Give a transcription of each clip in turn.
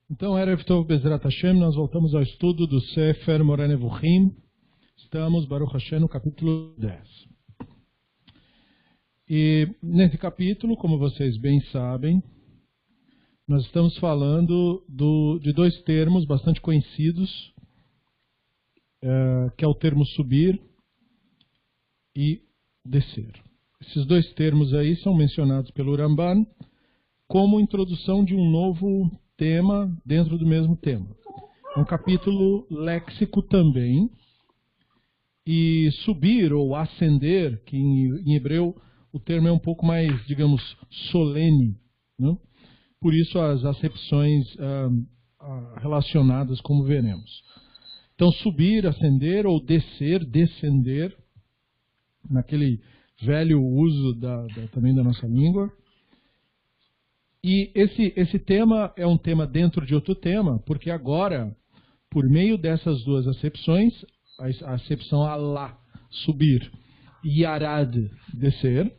Então, Erev Tov Bezrat Hashem, nós voltamos ao estudo do Sefer Moreh Nevuchim. Estamos, Baruch Hashem, no capítulo 10. E nesse capítulo, como vocês bem sabem, nós estamos falando de dois termos bastante conhecidos, que é o termo subir e descer. Esses dois termos aí são mencionados pelo Ramban como introdução de um novo tema dentro do mesmo tema. É um capítulo léxico também. E subir ou ascender, que em hebreu o termo é um pouco mais, digamos, solene, né? Por isso as acepções relacionadas, como veremos. Então, subir, ascender, ou descer, descender, naquele velho uso também da nossa língua. E esse tema é um tema dentro de outro tema, porque agora, por meio dessas duas acepções, a acepção alá, subir, e yarad, descer,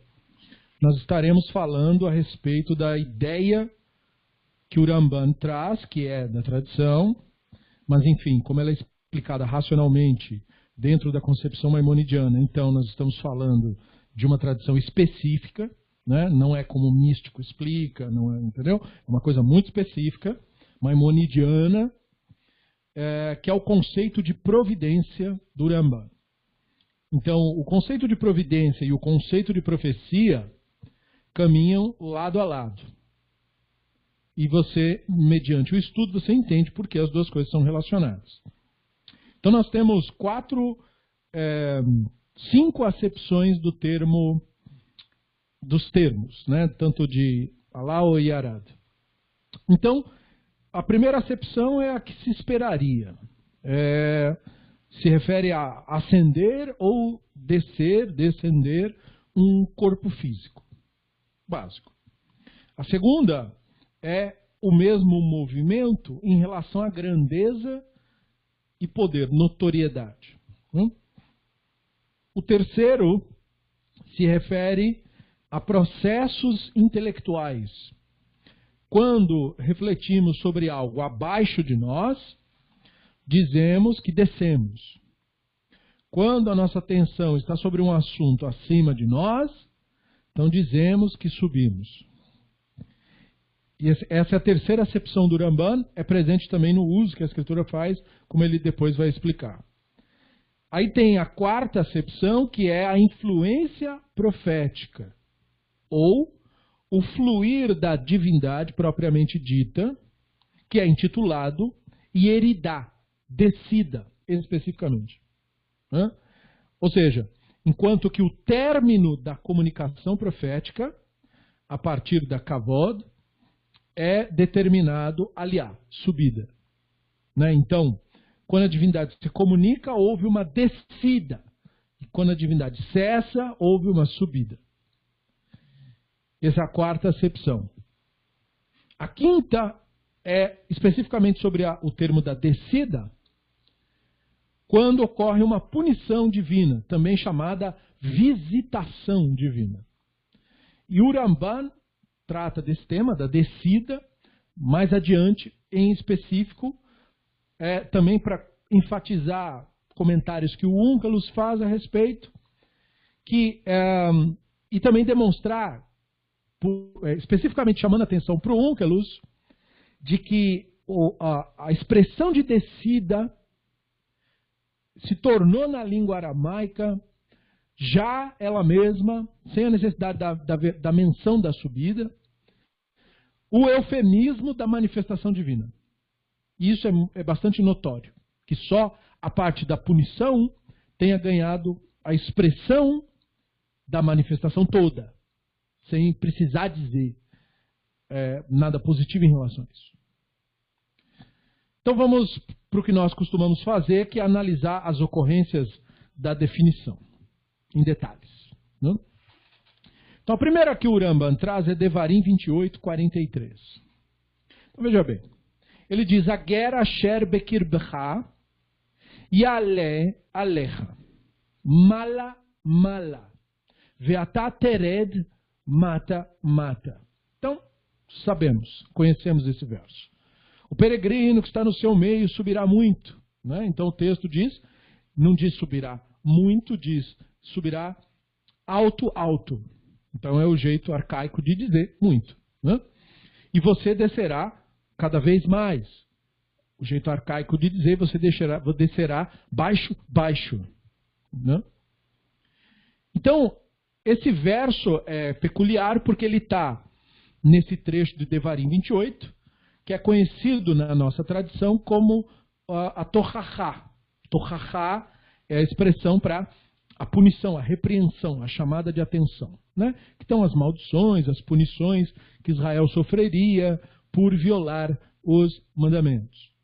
nós estaremos falando a respeito da ideia que o Ramban traz, que é da tradição, mas enfim, como ela é explicada racionalmente dentro da concepção maimonidiana, então nós estamos falando de uma tradição específica, né? Não é como o místico explica, não é, entendeu? É uma coisa muito específica, maimonidiana, que é o conceito de providência do Ramban. Então, o conceito de providência e o conceito de profecia caminham lado a lado. E você, mediante o estudo, você entende por que as duas coisas são relacionadas. Então, nós temos 5 acepções dos termos, né? Tanto de alá ou yarad. Então, a primeira acepção é a que se esperaria. Se refere a ascender ou descender um corpo físico. Básico. A segunda é o mesmo movimento em relação à grandeza e poder, notoriedade. O terceiro se refere a processos intelectuais. Quando refletimos sobre algo abaixo de nós, dizemos que descemos. Quando a nossa atenção está sobre um assunto acima de nós, então dizemos que subimos. E essa é a terceira acepção do Ramban, é presente também no uso que a Escritura faz, como ele depois vai explicar. Aí tem a quarta acepção, que é a influência profética, ou o fluir da divindade propriamente dita, que é intitulado Yeridá, descida, especificamente. Ou seja, enquanto que o término da comunicação profética, a partir da Kavod, é determinado aliá, subida. Então, quando a divindade se comunica, houve uma descida. E quando a divindade cessa, houve uma subida. Essa é a quarta acepção. A quinta é especificamente sobre o termo da descida, quando ocorre uma punição divina, também chamada visitação divina. E o Ramban trata desse tema, da descida, mais adiante, em específico, também para enfatizar comentários que o Onkelos faz a respeito, e também demonstrar, especificamente chamando a atenção para o Onkelos, de que a expressão de descida se tornou na língua aramaica já ela mesma, sem a necessidade da menção da subida, o eufemismo da manifestação divina. E isso é bastante notório, que só a parte da punição tenha ganhado a expressão da manifestação toda, sem precisar dizer nada positivo em relação a isso. Então vamos para o que nós costumamos fazer, que é analisar as ocorrências da definição, em detalhes. Né? Então a primeira que o Ramban traz é Devarim 28, 43. Então veja bem, ele diz, Ager asher bekirbecha yale alecha, mala mala, veata tered mata mata. Então, sabemos, conhecemos esse verso. O peregrino que está no seu meio subirá muito. Né? Então o texto diz, não diz subirá muito, diz subirá alto, alto. Então é o jeito arcaico de dizer muito. Né? E você descerá cada vez mais. O jeito arcaico de dizer, você descerá baixo, baixo. Né? Então, esse verso é peculiar porque ele está nesse trecho de Devarim 28, que é conhecido na nossa tradição como a Tochachá. Tochachá é a expressão para a punição, a repreensão, a chamada de atenção. Né? Que estão as maldições, as punições que Israel sofreria por violar os mandamentos.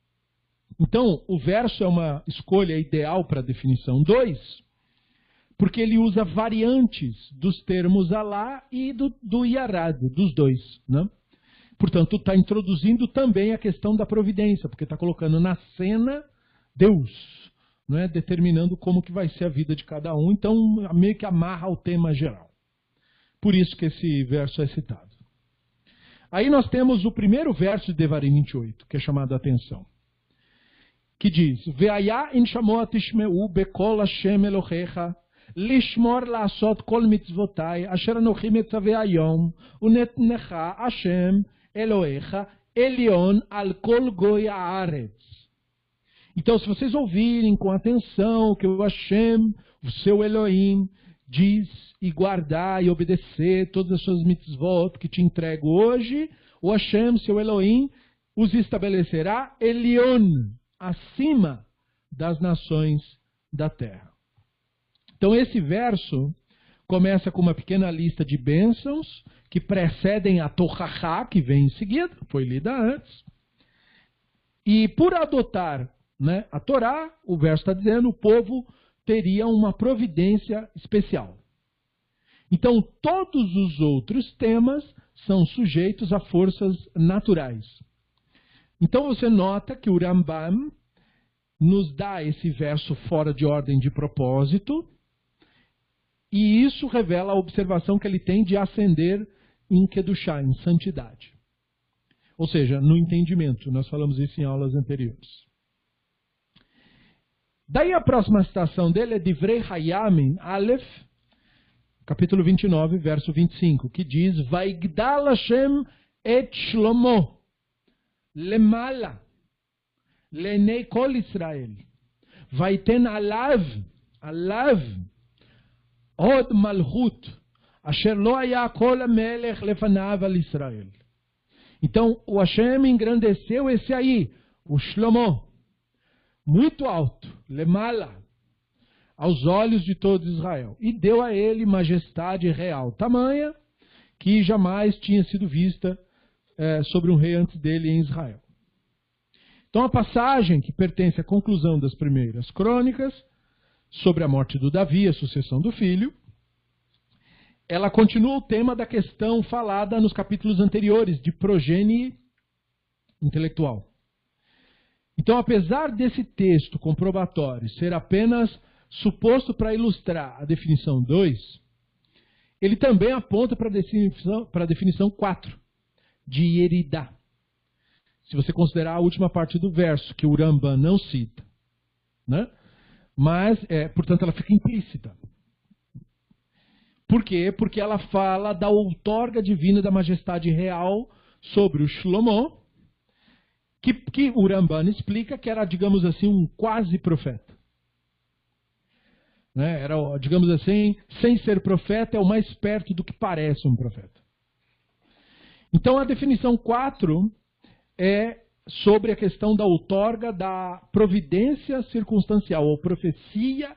Então, o verso é uma escolha ideal para a definição 2, porque ele usa variantes dos termos Alá e do Yarad, dos dois. Né? Portanto, está introduzindo também a questão da providência, porque está colocando na cena Deus, né? Determinando como que vai ser a vida de cada um. Então, meio que amarra o tema geral. Por isso que esse verso é citado. Aí nós temos o primeiro verso de Devarim 28, que é chamado a atenção, que diz: Ve'aya in shamot tishmeu bekol Hashem Elohecha lishmor la'asot kol mitzvotai asher anochi metzaveh hayom unetnecha Hashem Elohecha Elion al kol goi haaretz. Então, se vocês ouvirem com atenção o que o Hashem, o seu Elohim, diz e guardar e obedecer todas as suas mitzvot que te entrego hoje, o Hashem, seu Elohim, os estabelecerá Elion, acima das nações da terra. Então esse verso começa com uma pequena lista de bênçãos que precedem a Tochachá, que vem em seguida, foi lida antes. E por adotar, né, a Torá, o verso está dizendo, o povo teria uma providência especial. Então todos os outros temas são sujeitos a forças naturais. Então você nota que o Rambam nos dá esse verso fora de ordem de propósito, e isso revela a observação que ele tem de ascender em Kedushá, em santidade. Ou seja, no entendimento. Nós falamos isso em aulas anteriores. Daí a próxima citação dele é Divrei Hayamin, Aleph, capítulo 29, verso 25, que diz: Vaigdal Hashem et Shlomo lemala lenei kol Israel vaiten alav od malchut asher lo haya kol melech lefanav al Israel. Então o Hashem engrandeceu esse aí, o Shlomo, muito alto, lemala, aos olhos de todo Israel, e deu a ele majestade real tamanha que jamais tinha sido vista sobre um rei antes dele em Israel. Então a passagem que pertence à conclusão das primeiras crônicas, sobre a morte do Davi, a sucessão do filho, ela continua o tema da questão falada nos capítulos anteriores, de progenie intelectual. Então, apesar desse texto comprobatório ser apenas suposto para ilustrar a definição 2, ele também aponta para a definição 4, de Yeridá. Se você considerar a última parte do verso, que o Rambam não cita. Né? Mas, portanto, ela fica implícita. Por quê? Porque ela fala da outorga divina da majestade real sobre o Shlomo, que o Rambam explica que era, digamos assim, um quase profeta. Né? Era, digamos assim, sem ser profeta, é o mais perto do que parece um profeta. Então a definição 4 é sobre a questão da outorga da providência circunstancial, ou profecia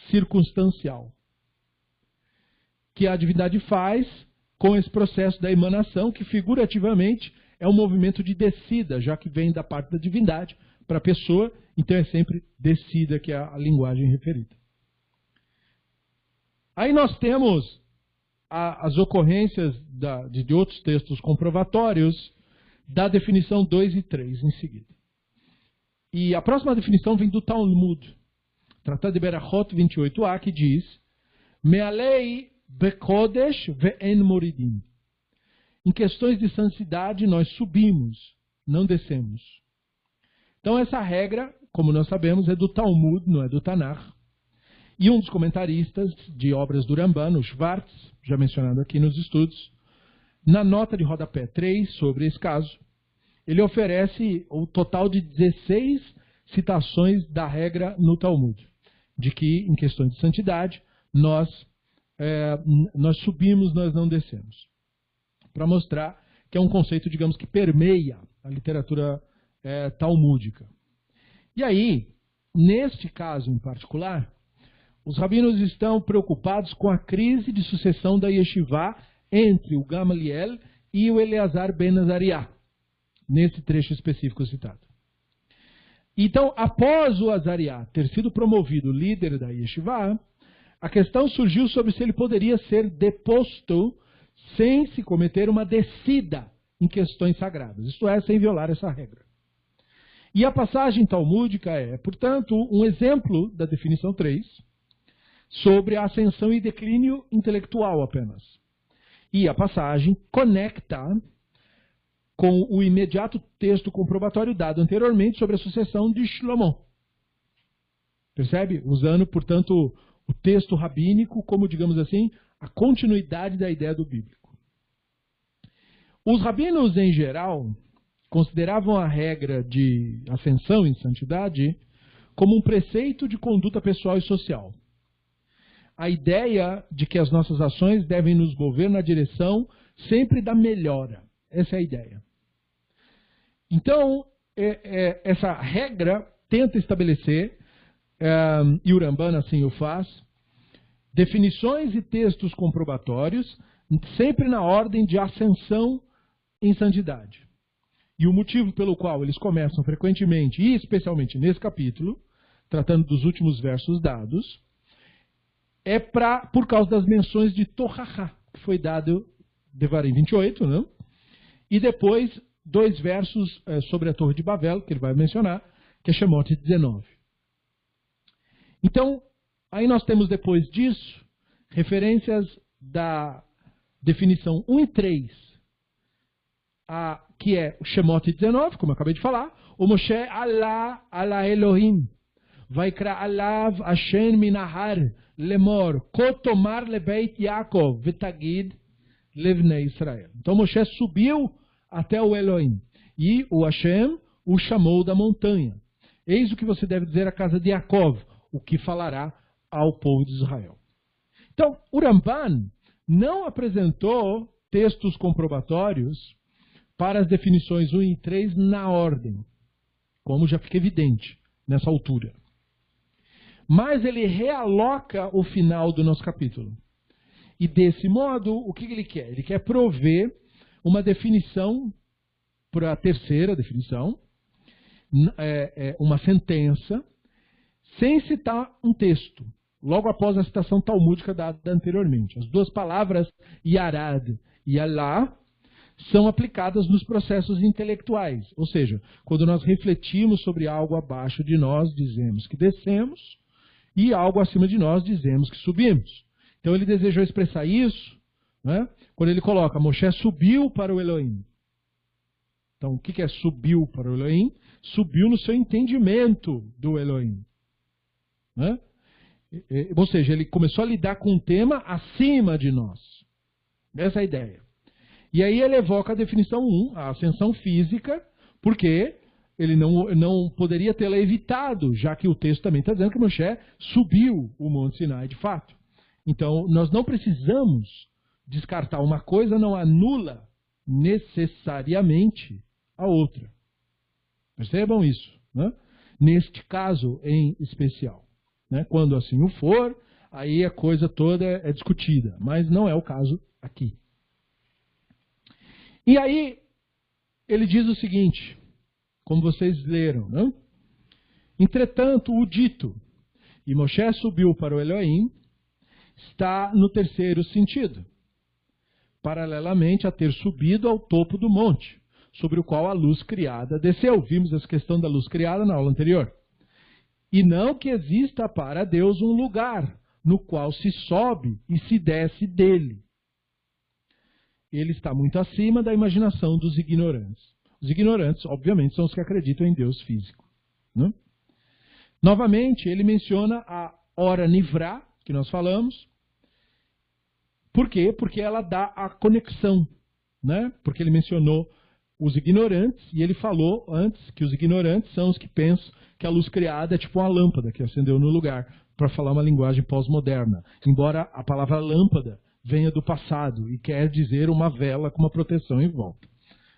circunstancial, que a divindade faz com esse processo da emanação, que figurativamente é um movimento de descida, já que vem da parte da divindade para a pessoa, então é sempre descida, que é a linguagem referida. Aí nós temos as ocorrências de outros textos comprovatórios da definição 2 e 3 em seguida. E a próxima definição vem do Talmud, Tratado de Berachot 28a, que diz: Mealei bekodesh ve'en moridim. Em questões de santidade nós subimos, não descemos. Então essa regra, como nós sabemos, é do Talmud, não é do Tanakh. E um dos comentaristas de obras do Ramban, o Schwartz, já mencionado aqui nos estudos, na nota de rodapé 3 sobre esse caso, ele oferece o total de 16 citações da regra no Talmud, de que, em questões de santidade, nós subimos, nós não descemos. Para mostrar que é um conceito, digamos, que permeia a literatura talmúdica. E aí, neste caso em particular, os rabinos estão preocupados com a crise de sucessão da Yeshivá entre o Gamaliel e o Eleazar ben Azariah, nesse trecho específico citado. Então, após o Azariah ter sido promovido líder da Yeshivá, a questão surgiu sobre se ele poderia ser deposto sem se cometer uma descida em questões sagradas, isto é, sem violar essa regra. E a passagem talmúdica é, portanto, um exemplo da definição 3, sobre a ascensão e declínio intelectual apenas. E a passagem conecta com o imediato texto comprobatório dado anteriormente sobre a sucessão de Shlomo. Percebe? Usando, portanto, o texto rabínico como, digamos assim, a continuidade da ideia do bíblico. Os rabinos, em geral, consideravam a regra de ascensão em santidade como um preceito de conduta pessoal e social. A ideia de que as nossas ações devem nos mover na direção sempre da melhora. Essa é a ideia. Então, essa regra tenta estabelecer, e o Ramban assim o faz, definições e textos comprobatórios, sempre na ordem de ascensão em santidade. E o motivo pelo qual eles começam frequentemente, e especialmente nesse capítulo, tratando dos últimos versos dados, é por causa das menções de Tochacha, que foi dado Devarim 28, né? E depois 2 versos sobre a Torre de Babel, que ele vai mencionar, que é Shemot 19. Então, aí nós temos depois disso, referências da definição 1 e 3, que é o Shemot 19, como eu acabei de falar, o Moshe Allah ala Elohim, Vaikra alav Hashem minahar lemor, kotomar lebeit Yaakov, vetagid levnei Israel. Então Moshe subiu até o Elohim, e o Hashem o chamou da montanha. Eis o que você deve dizer à casa de Yaakov, o que falará ao povo de Israel. Então, o Ramban não apresentou textos comprobatórios para as definições 1 e 3 na ordem, como já fica evidente nessa altura. Mas ele realoca o final do nosso capítulo. E desse modo, o que ele quer? Ele quer prover uma definição, para a terceira definição, uma sentença, sem citar um texto, logo após a citação talmúdica dada anteriormente. As 2 palavras Yarad e Allah são aplicadas nos processos intelectuais. Ou seja, quando nós refletimos sobre algo abaixo de nós, dizemos que descemos, e algo acima de nós, dizemos que subimos. Então ele desejou expressar isso, né, quando ele coloca Moshe subiu para o Elohim. Então o que é subiu para o Elohim? Subiu no seu entendimento do Elohim. Né? Ou seja, ele começou a lidar com um tema acima de nós. Essa é a ideia. E aí ele evoca a definição 1, a ascensão física, porque ele não poderia tê-la evitado, já que o texto também está dizendo que Moshe subiu o Monte Sinai de fato. Então, nós não precisamos descartar uma coisa, não anula necessariamente a outra. Percebam isso, né? Neste caso em especial. Né? Quando assim o for, aí a coisa toda é discutida, mas não é o caso aqui. E aí, ele diz o seguinte, como vocês leram, né? Entretanto, o dito, e Moshe subiu para o Elohim, está no terceiro sentido, paralelamente a ter subido ao topo do monte, sobre o qual a luz criada desceu. Vimos essa questão da luz criada na aula anterior. E não que exista para Deus um lugar no qual se sobe e se desce dele. Ele está muito acima da imaginação dos ignorantes. Os ignorantes, obviamente, são os que acreditam em Deus físico. Né? Novamente, ele menciona a hora Nivrá, que nós falamos. Por quê? Porque ela dá a conexão. Né? Porque ele mencionou os ignorantes, e ele falou antes que os ignorantes são os que pensam que a luz criada é tipo uma lâmpada que acendeu no lugar, para falar uma linguagem pós-moderna. Embora a palavra lâmpada venha do passado e quer dizer uma vela com uma proteção em volta.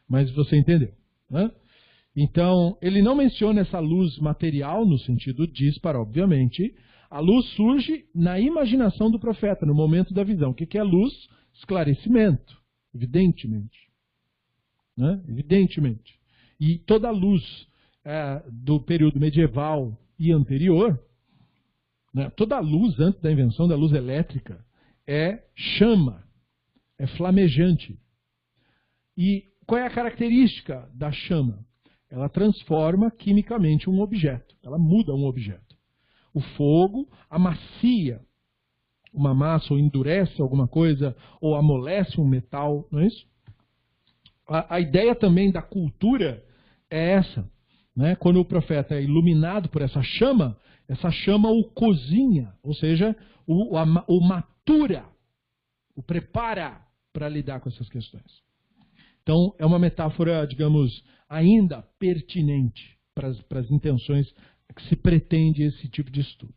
Mas você entendeu, né? Então, ele não menciona essa luz material no sentido dísparo, obviamente. A luz surge na imaginação do profeta, no momento da visão. O que é luz? Esclarecimento, evidentemente. Né? Evidentemente. E toda a luz do período medieval e anterior, né? Toda a luz antes da invenção da luz elétrica é chama, é flamejante. E qual é a característica da chama? Ela transforma quimicamente um objeto, ela muda um objeto. O fogo amacia uma massa, ou endurece alguma coisa, ou amolece um metal, não é isso? A ideia também da cultura é essa. Né? Quando o profeta é iluminado por essa chama o cozinha, ou seja, o matura, o prepara para lidar com essas questões. Então, é uma metáfora, digamos, ainda pertinente para as intenções que se pretende esse tipo de estudo.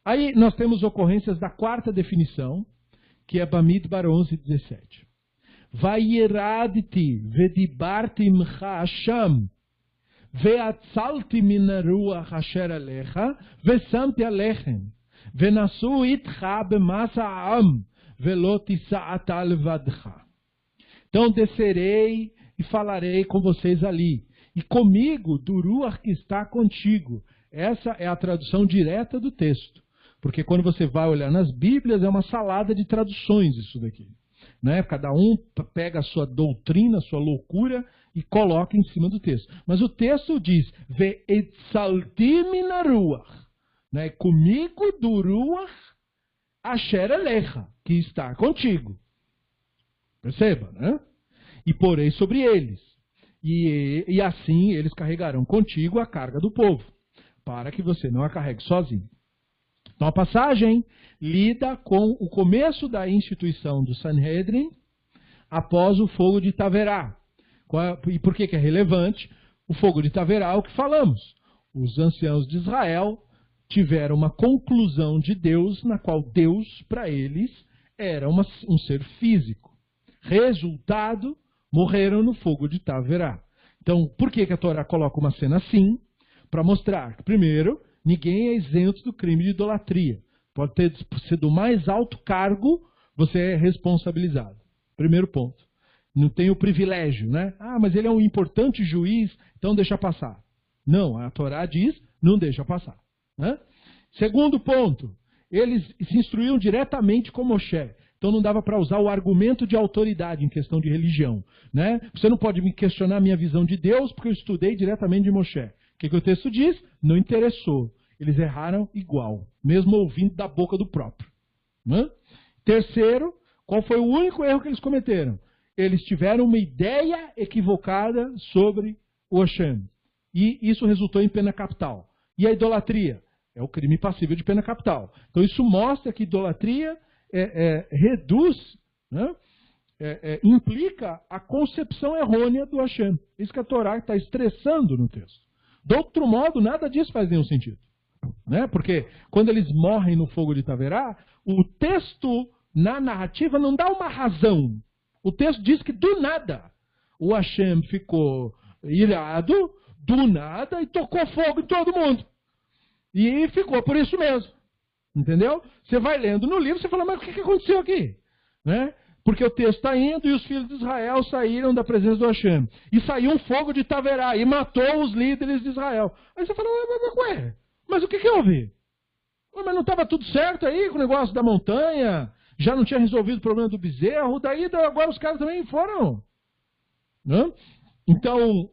Aí nós temos ocorrências da quarta definição, que é Bamidbar 11:17. Vayeradti vedibarti imcha Hasham ve'atzalti min haruach asher alecha ve'samti alechem ve'nasu itcha b'masa ha'am ve'lo tisa'ata levadcha. Então descerei e falarei com vocês ali, e comigo do ruach que está contigo. Essa é a tradução direta do texto, porque quando você vai olhar nas Bíblias é uma salada de traduções isso daqui. Né? Cada um pega a sua doutrina, a sua loucura e coloca em cima do texto. Mas o texto diz, ve'etzalti min haruach, né? Comigo do ruach asher alecha, que está contigo. Perceba, né? E porei sobre eles. E assim eles carregarão contigo a carga do povo, para que você não a carregue sozinho. Então a passagem lida com o começo da instituição do Sanhedrin após o fogo de Taverá. E por que é relevante? O fogo de Taverá é o que falamos. Os anciãos de Israel tiveram uma conclusão de Deus, na qual Deus, para eles, era um ser físico. Resultado, morreram no fogo de Taverá. Então, por que a Torá coloca uma cena assim? Para mostrar que, primeiro, ninguém é isento do crime de idolatria. Pode ser do mais alto cargo, você é responsabilizado. Primeiro ponto. Não tem o privilégio, né? Ah, mas ele é um importante juiz, então deixa passar. Não, a Torá diz, não deixa passar. Né? Segundo ponto, eles se instruíam diretamente com Moshe. Então não dava para usar o argumento de autoridade em questão de religião. Né? Você não pode me questionar a minha visão de Deus, porque eu estudei diretamente de Moshe. O que o texto diz? Não interessou. Eles erraram igual, mesmo ouvindo da boca do próprio. Né? Terceiro, qual foi o único erro que eles cometeram? Eles tiveram uma ideia equivocada sobre o Hashem. E isso resultou em pena capital. E a idolatria? É o crime passível de pena capital. Então isso mostra que idolatria reduz, né? Implica a concepção errônea do Hashem. Isso que a Torá está estressando no texto. De outro modo, nada disso faz nenhum sentido. Né? Porque quando eles morrem no fogo de Taverá, o texto na narrativa não dá uma razão. O texto diz que do nada o Hashem ficou irado, do nada, e tocou fogo em todo mundo. E ficou por isso mesmo. Entendeu? Você vai lendo no livro, você fala, mas o que aconteceu aqui? Né? Porque o texto está indo e os filhos de Israel saíram da presença do Hashem. E saiu um fogo de Taverá e matou os líderes de Israel. Aí você fala, ué, mas o que houve? Mas não estava tudo certo aí com o negócio da montanha? Já não tinha resolvido o problema do bezerro? Daí agora os caras também foram. Né? Então,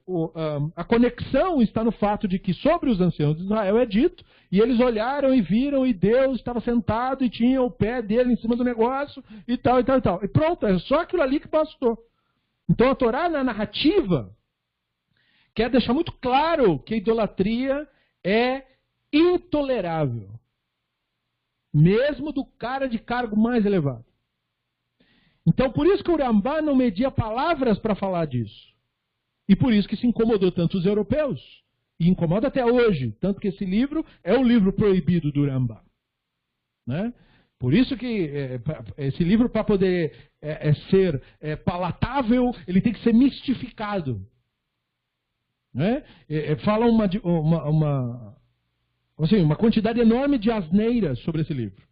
a conexão está no fato de que sobre os anciãos de Israel é dito, e eles olharam e viram, e Deus estava sentado e tinha o pé dele em cima do negócio, e tal, e tal, e tal. E pronto, é só aquilo ali que bastou. Então a Torá, na narrativa, quer deixar muito claro que a idolatria é intolerável. Mesmo do cara de cargo mais elevado. Então por isso que o Rambam não media palavras para falar disso. E por isso que se incomodou tanto os europeus. E incomoda até hoje. Tanto que esse livro é o livro proibido do Rambam. Né? Por isso que esse livro, para poder ser palatável, ele tem que ser mistificado. Né? Fala uma quantidade enorme de asneiras sobre esse livro.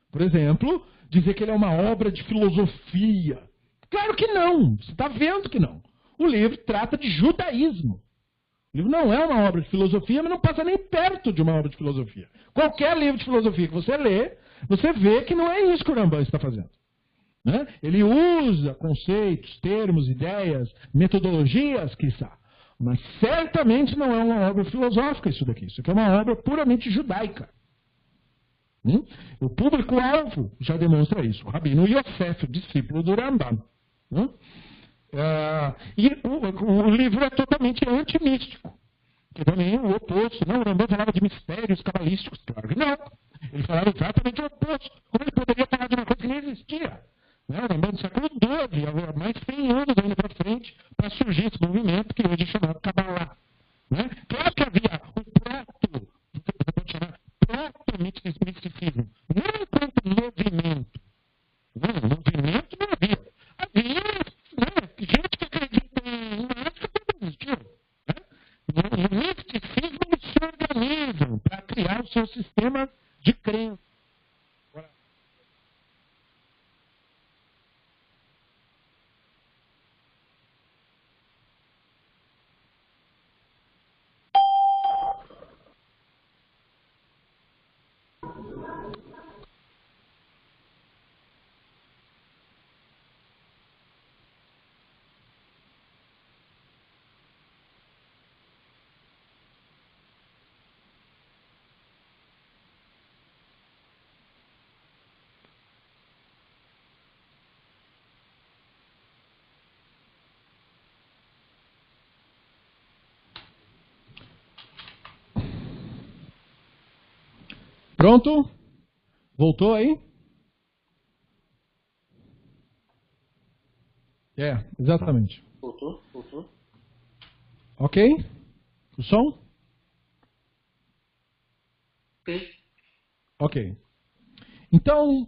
Por exemplo, dizer que ele é uma obra de filosofia. Claro que não. Você está vendo que não. O livro trata de judaísmo. O livro não é uma obra de filosofia, mas não passa nem perto de uma obra de filosofia. Qualquer livro de filosofia que você lê, você vê que não é isso que o Rambam está fazendo. Né? Ele usa conceitos, termos, ideias, metodologias, quiçá. Mas certamente não é uma obra filosófica isso daqui. Isso aqui é uma obra puramente judaica. O público-alvo já demonstra isso. O Rabino Yosef, discípulo do Rambam. E o livro é totalmente antimístico. Que também é o oposto. Não, o Rambam falava de mistérios cabalísticos. Claro que não. Ele falava exatamente o oposto. Como ele poderia falar de uma coisa que nem existia? Né? O Rambam do século XII, há mais de 100 anos ainda para frente, para surgir esse movimento que hoje é chamado Kabbalah. Né? Claro que havia proto-misticismo, não enquanto movimento. Movimento não havia. Havia gente que acredita em mágica que não existiu. O misticismo se organizam para criar o seu sistema de crença. Pronto? Voltou aí? Exatamente. Voltou. Ok? O som? Sim. Ok. Então,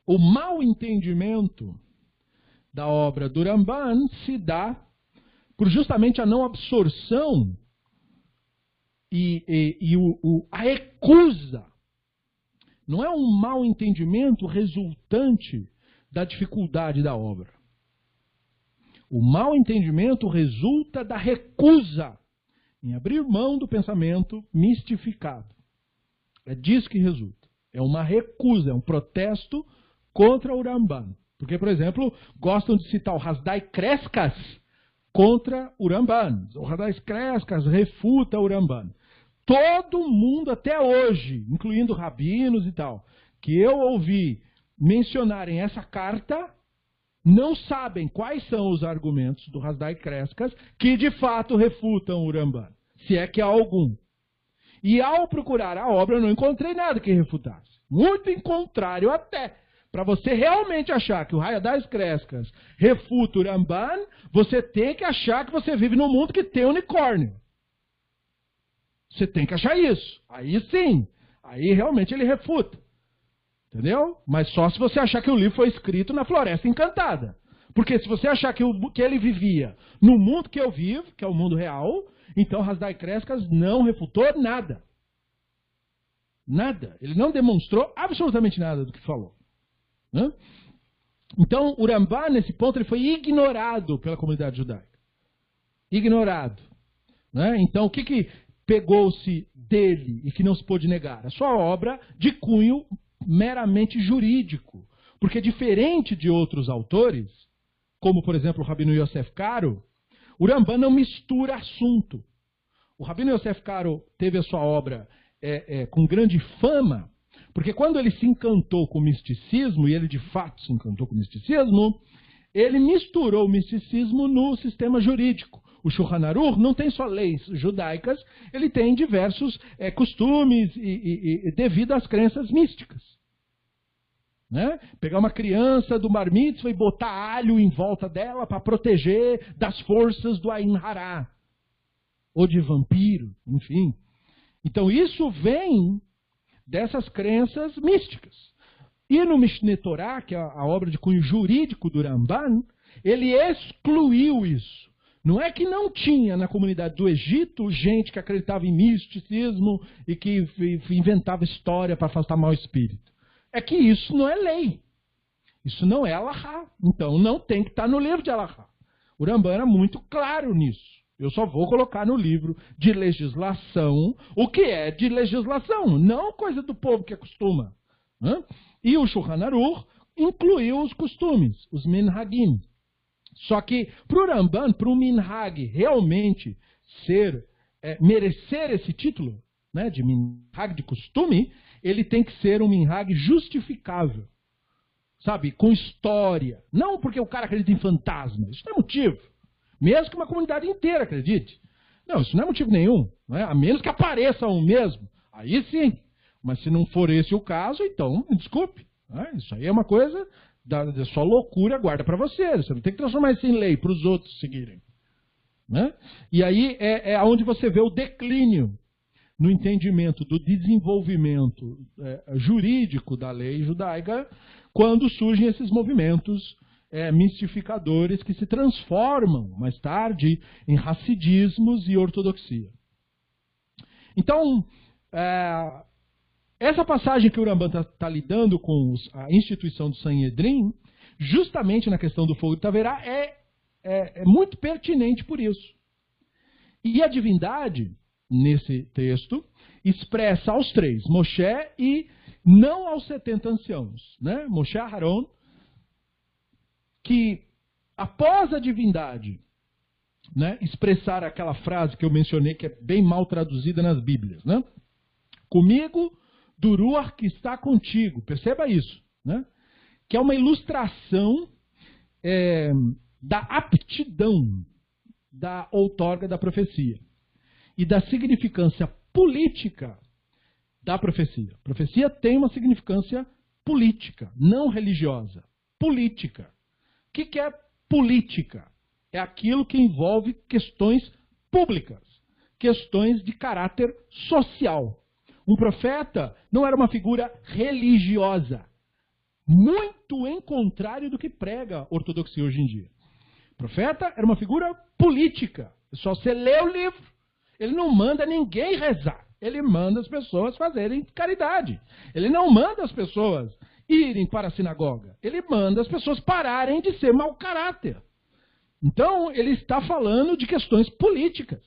o mau entendimento da obra do Rambam se dá por justamente a não absorção e a recusa. Não é um mau entendimento resultante da dificuldade da obra. O mau entendimento resulta da recusa em abrir mão do pensamento mistificado. É disso que resulta. É uma recusa, é um protesto contra o Rambam. Porque, por exemplo, gostam de citar o Hasdai Kreskas contra o Rambam. O Hasdai Kreskas refuta o Rambam. Todo mundo até hoje, incluindo rabinos e tal, que eu ouvi mencionarem essa carta, não sabem quais são os argumentos do Hasdai Kreskas que de fato refutam o Rambam, se é que há algum. E ao procurar a obra, eu não encontrei nada que refutasse. Muito em contrário até. Para você realmente achar que o Hasdai Kreskas refuta o Rambam, você tem que achar que você vive num mundo que tem unicórnio. Você tem que achar isso. Aí sim. Aí realmente ele refuta. Entendeu? Mas só se você achar que o livro foi escrito na Floresta Encantada. Porque se você achar que ele vivia no mundo que eu vivo, que é o mundo real, então Hasdai Kreskas não refutou nada. Nada. Ele não demonstrou absolutamente nada do que falou. Né? Então o Rambam, nesse ponto, ele foi ignorado pela comunidade judaica. Ignorado. Né? Então o que pegou-se dele e que não se pôde negar? A sua obra de cunho meramente jurídico. Porque diferente de outros autores, como por exemplo o Rabino Yosef Karo, o Rambam não mistura assunto. O Rabino Yosef Karo teve a sua obra com grande fama, porque quando ele se encantou com o misticismo, e ele de fato se encantou com o misticismo, ele misturou o misticismo no sistema jurídico. O Shulchan Aruch não tem só leis judaicas, ele tem diversos costumes devido às crenças místicas. Né? Pegar uma criança do Bar Mitzvah e botar alho em volta dela para proteger das forças do Ain Hará, ou de vampiro, enfim. Então isso vem dessas crenças místicas. E no Mishneh Torah, que é a obra de cunho jurídico do Ramban, ele excluiu isso. Não é que não tinha na comunidade do Egito gente que acreditava em misticismo e que inventava história para afastar mau espírito. É que isso não é lei. Isso não é Alahá. Então não tem que estar no livro de Alahá. O Ramban era muito claro nisso. Eu só vou colocar no livro de legislação o que é de legislação, não coisa do povo que acostuma. E o Shulchan Aruch incluiu os costumes, os minhagim. Só que para o Ramban, para o minhag realmente merecer esse título, né, de minhag, de costume, ele tem que ser um minhag justificável, sabe, com história. Não porque o cara acredita em fantasma, isso não é motivo. Mesmo que uma comunidade inteira acredite. Não, isso não é motivo nenhum, né? A menos que apareça um mesmo. Aí sim. Mas se não for esse o caso, então, desculpe. Né? Isso aí é uma coisa da sua loucura, guarda para você. Você não tem que transformar isso em lei para os outros seguirem. Né? E aí é onde você vê o declínio no entendimento do desenvolvimento jurídico da lei judaica, quando surgem esses movimentos mistificadores que se transformam mais tarde em hassidismos e ortodoxia. Então, essa passagem que o Ramban está lidando com a instituição do Sanhedrin, justamente na questão do fogo de Taverá, é muito pertinente por isso. E a divindade, nesse texto, expressa aos três, Moshe e não aos 70 anciãos, né? Moshe e Aharon, que após a divindade, né, expressar aquela frase que eu mencionei, que é bem mal traduzida nas Bíblias, né? Comigo, do Ruach que está contigo. Perceba isso, né? Que é uma ilustração da aptidão da outorga da profecia e da significância política da profecia. A profecia tem uma significância política, não religiosa. Política. O que é política? É aquilo que envolve questões públicas, questões de caráter social. Um profeta não era uma figura religiosa, muito em contrário do que prega a ortodoxia hoje em dia. O profeta era uma figura política. Só você lê o livro. Ele não manda ninguém rezar. Ele manda as pessoas fazerem caridade. Ele não manda as pessoas irem para a sinagoga. Ele manda as pessoas pararem de ser mau caráter. Então, ele está falando de questões políticas.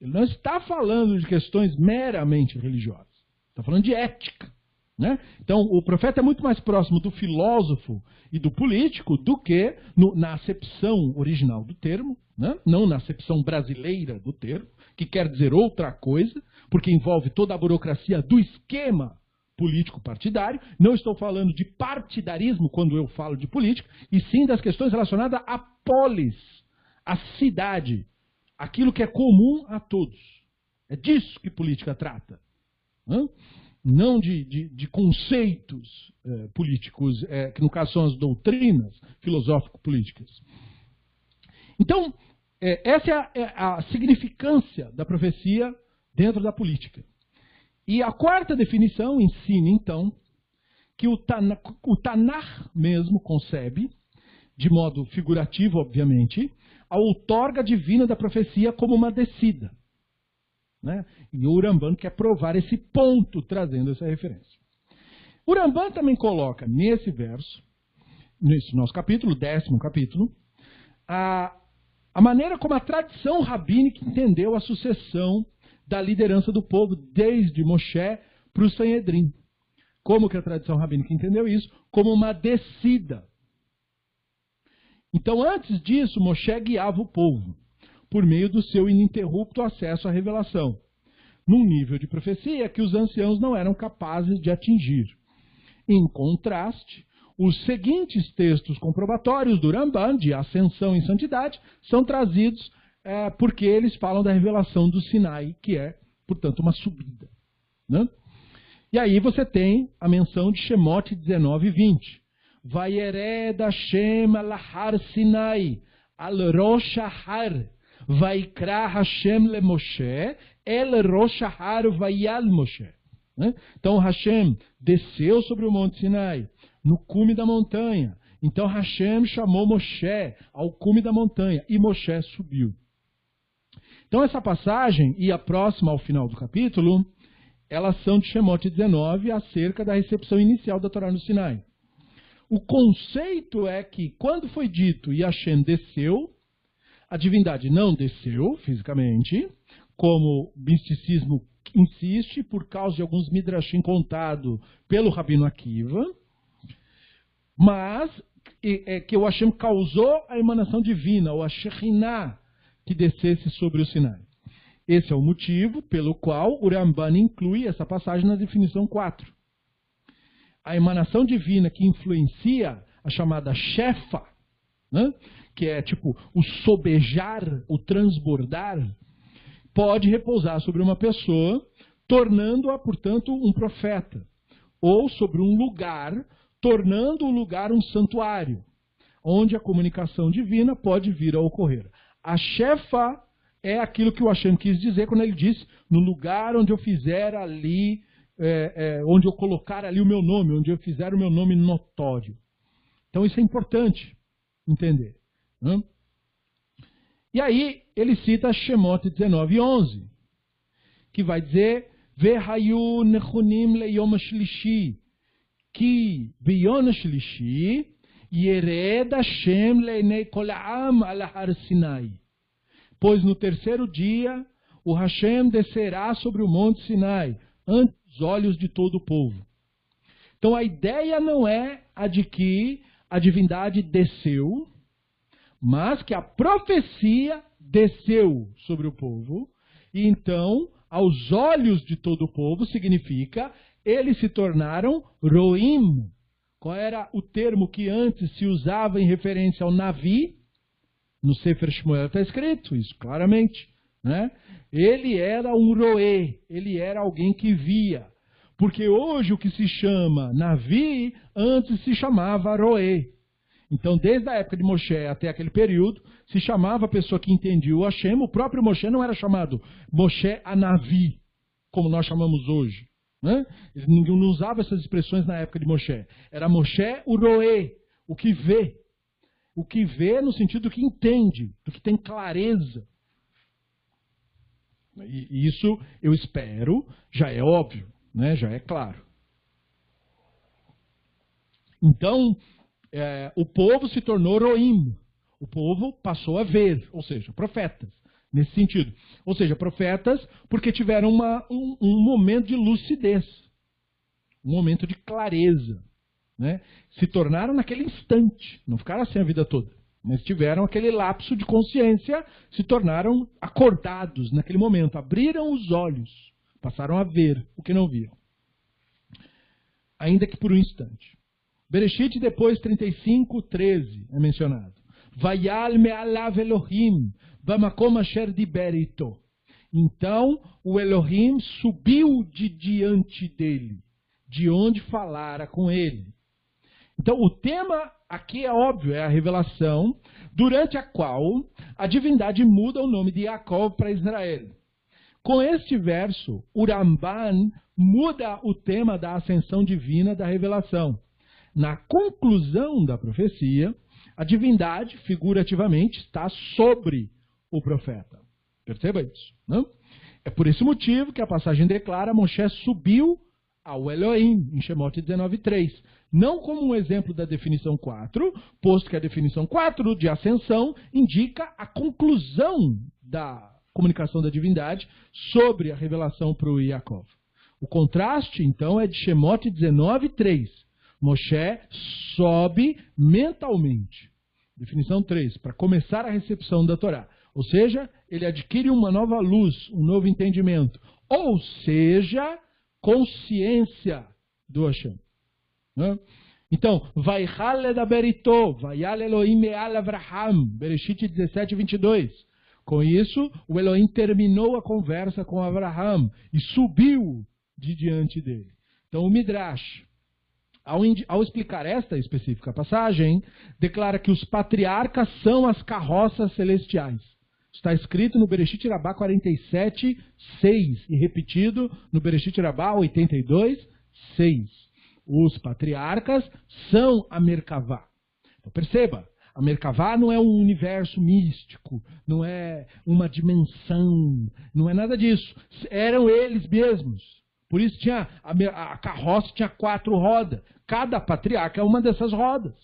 Ele não está falando de questões meramente religiosas. Está falando de ética. Né? Então, o profeta é muito mais próximo do filósofo e do político do que na acepção original do termo, né? Não na acepção brasileira do termo, que quer dizer outra coisa, porque envolve toda a burocracia do esquema político partidário. Não estou falando de partidarismo quando eu falo de política, e sim das questões relacionadas à polis, à cidade, aquilo que é comum a todos. É disso que política trata. Não de conceitos políticos, que no caso são as doutrinas filosófico-políticas. Então, essa é a significância da profecia dentro da política. E a quarta definição ensina, então, que o Tanakh mesmo concebe, de modo figurativo, obviamente, a outorga divina da profecia como uma descida. Né? E o Ramban quer provar esse ponto, trazendo essa referência. O Ramban também coloca nesse verso, nesse nosso capítulo, 10º capítulo, a maneira como a tradição rabínica entendeu a sucessão da liderança do povo desde Moshe para o Sanhedrin. Como que a tradição rabínica entendeu isso? Como uma descida. Então, antes disso, Moshe guiava o povo por meio do seu ininterrupto acesso à revelação, num nível de profecia que os anciãos não eram capazes de atingir. Em contraste, os seguintes textos comprobatórios do Ramban, de ascensão em santidade, são trazidos porque eles falam da revelação do Sinai, que é, portanto, uma subida. Né? E aí você tem a menção de Shemot 19 e 20. Vayered Hashem al har Sinai, al rosh har, vaikra Hashem le Moshe, el rosh har vayal Moshe. Então Hashem desceu sobre o monte Sinai, no cume da montanha. Então Hashem chamou Moshe ao cume da montanha, e Moshe subiu. Então essa passagem, e a próxima ao final do capítulo, elas são de Shemot 19, acerca da recepção inicial da Torá no Sinai. O conceito é que, quando foi dito e Hashem desceu, a divindade não desceu fisicamente, como o misticismo insiste, por causa de alguns midrashim contados pelo Rabino Akiva, mas que o Hashem causou a emanação divina, ou a Shekhinah, que descesse sobre o Sinai. Esse é o motivo pelo qual o Ramban inclui essa passagem na definição 4. A emanação divina que influencia a chamada Shefa, né, que é tipo o sobejar, o transbordar, pode repousar sobre uma pessoa, tornando-a, portanto, um profeta. Ou sobre um lugar, tornando o lugar um santuário, onde a comunicação divina pode vir a ocorrer. A Shefa é aquilo que o Hashem quis dizer quando ele disse, no lugar onde eu fizer ali, onde eu colocar ali o meu nome, onde eu fizer o meu nome notório. Então isso é importante entender. Né? E aí ele cita Shemot 19 e 11, que vai dizer, Vehayu nechunim leyom shlishi, ki beyom shlishi, Yered Hashem leinei kol ha'am al har Sinai. Pois no terceiro dia o Hashem descerá sobre o monte Sinai, ante os olhos de todo o povo. Então a ideia não é a de que a divindade desceu, mas que a profecia desceu sobre o povo, e então, aos olhos de todo o povo, significa, eles se tornaram roim. Qual era o termo que antes se usava em referência ao Navi? No Sefer Shmuel está escrito isso, claramente. Né? Ele era um roé, ele era alguém que via. Porque hoje o que se chama Navi, antes se chamava roé. Então, desde a época de Moshe até aquele período, se chamava a pessoa que entendia o Hashem. O próprio Moshe não era chamado Moshe Anavi, como nós chamamos hoje. Né? Ninguém não usava essas expressões na época de Moshe. Era Moshe o roé, o que vê. O que vê no sentido do que entende, do que tem clareza. E isso, eu espero, já é óbvio, né? Já é claro. Então, o povo se tornou roim. O povo passou a ver, ou seja, profetas, nesse sentido. Ou seja, profetas porque tiveram um momento de lucidez, um momento de clareza. Né? Se tornaram naquele instante, não ficaram assim a vida toda, mas tiveram aquele lapso de consciência, se tornaram acordados naquele momento, abriram os olhos, passaram a ver o que não viam. Ainda que por um instante. Bereshit depois 35:13 é mencionado. Vayal me'alav Elohim, bamakom asher diber ito. Então o Elohim subiu de diante dele, de onde falara com ele. Então o tema aqui é óbvio, é a revelação, durante a qual a divindade muda o nome de Yaakov para Israel. Com este verso, o Ramban muda o tema da ascensão divina da revelação. Na conclusão da profecia, a divindade, figurativamente, está sobre o profeta. Perceba isso. Não? É por esse motivo que a passagem declara Moshe subiu ao Elohim, em Shemot 19:3. Não como um exemplo da definição 4, posto que a definição 4 de ascensão indica a conclusão da comunicação da divindade sobre a revelação para o Yaakov. O contraste, então, é de Shemot 19:3. Moshe sobe mentalmente. Definição 3, para começar a recepção da Torá. Ou seja, ele adquire uma nova luz, um novo entendimento. Ou seja, consciência do Hashem. Né? Então, Vaichal ledaber ito, Vayal Elohim me'al Avraham, Bereshit 17, 22. Com isso, o Elohim terminou a conversa com Avraham e subiu de diante dele. Então, o Midrash, ao explicar esta específica passagem, declara que os patriarcas são as carroças celestiais. Está escrito no Bereshit Rabá 47, 6 e repetido no Bereshit Rabá 82, 6. Os patriarcas são a Merkavá. Então perceba, a Merkavá não é um universo místico, não é uma dimensão, não é nada disso. Eram eles mesmos. Por isso tinha a carroça tinha 4 rodas. Cada patriarca é uma dessas rodas,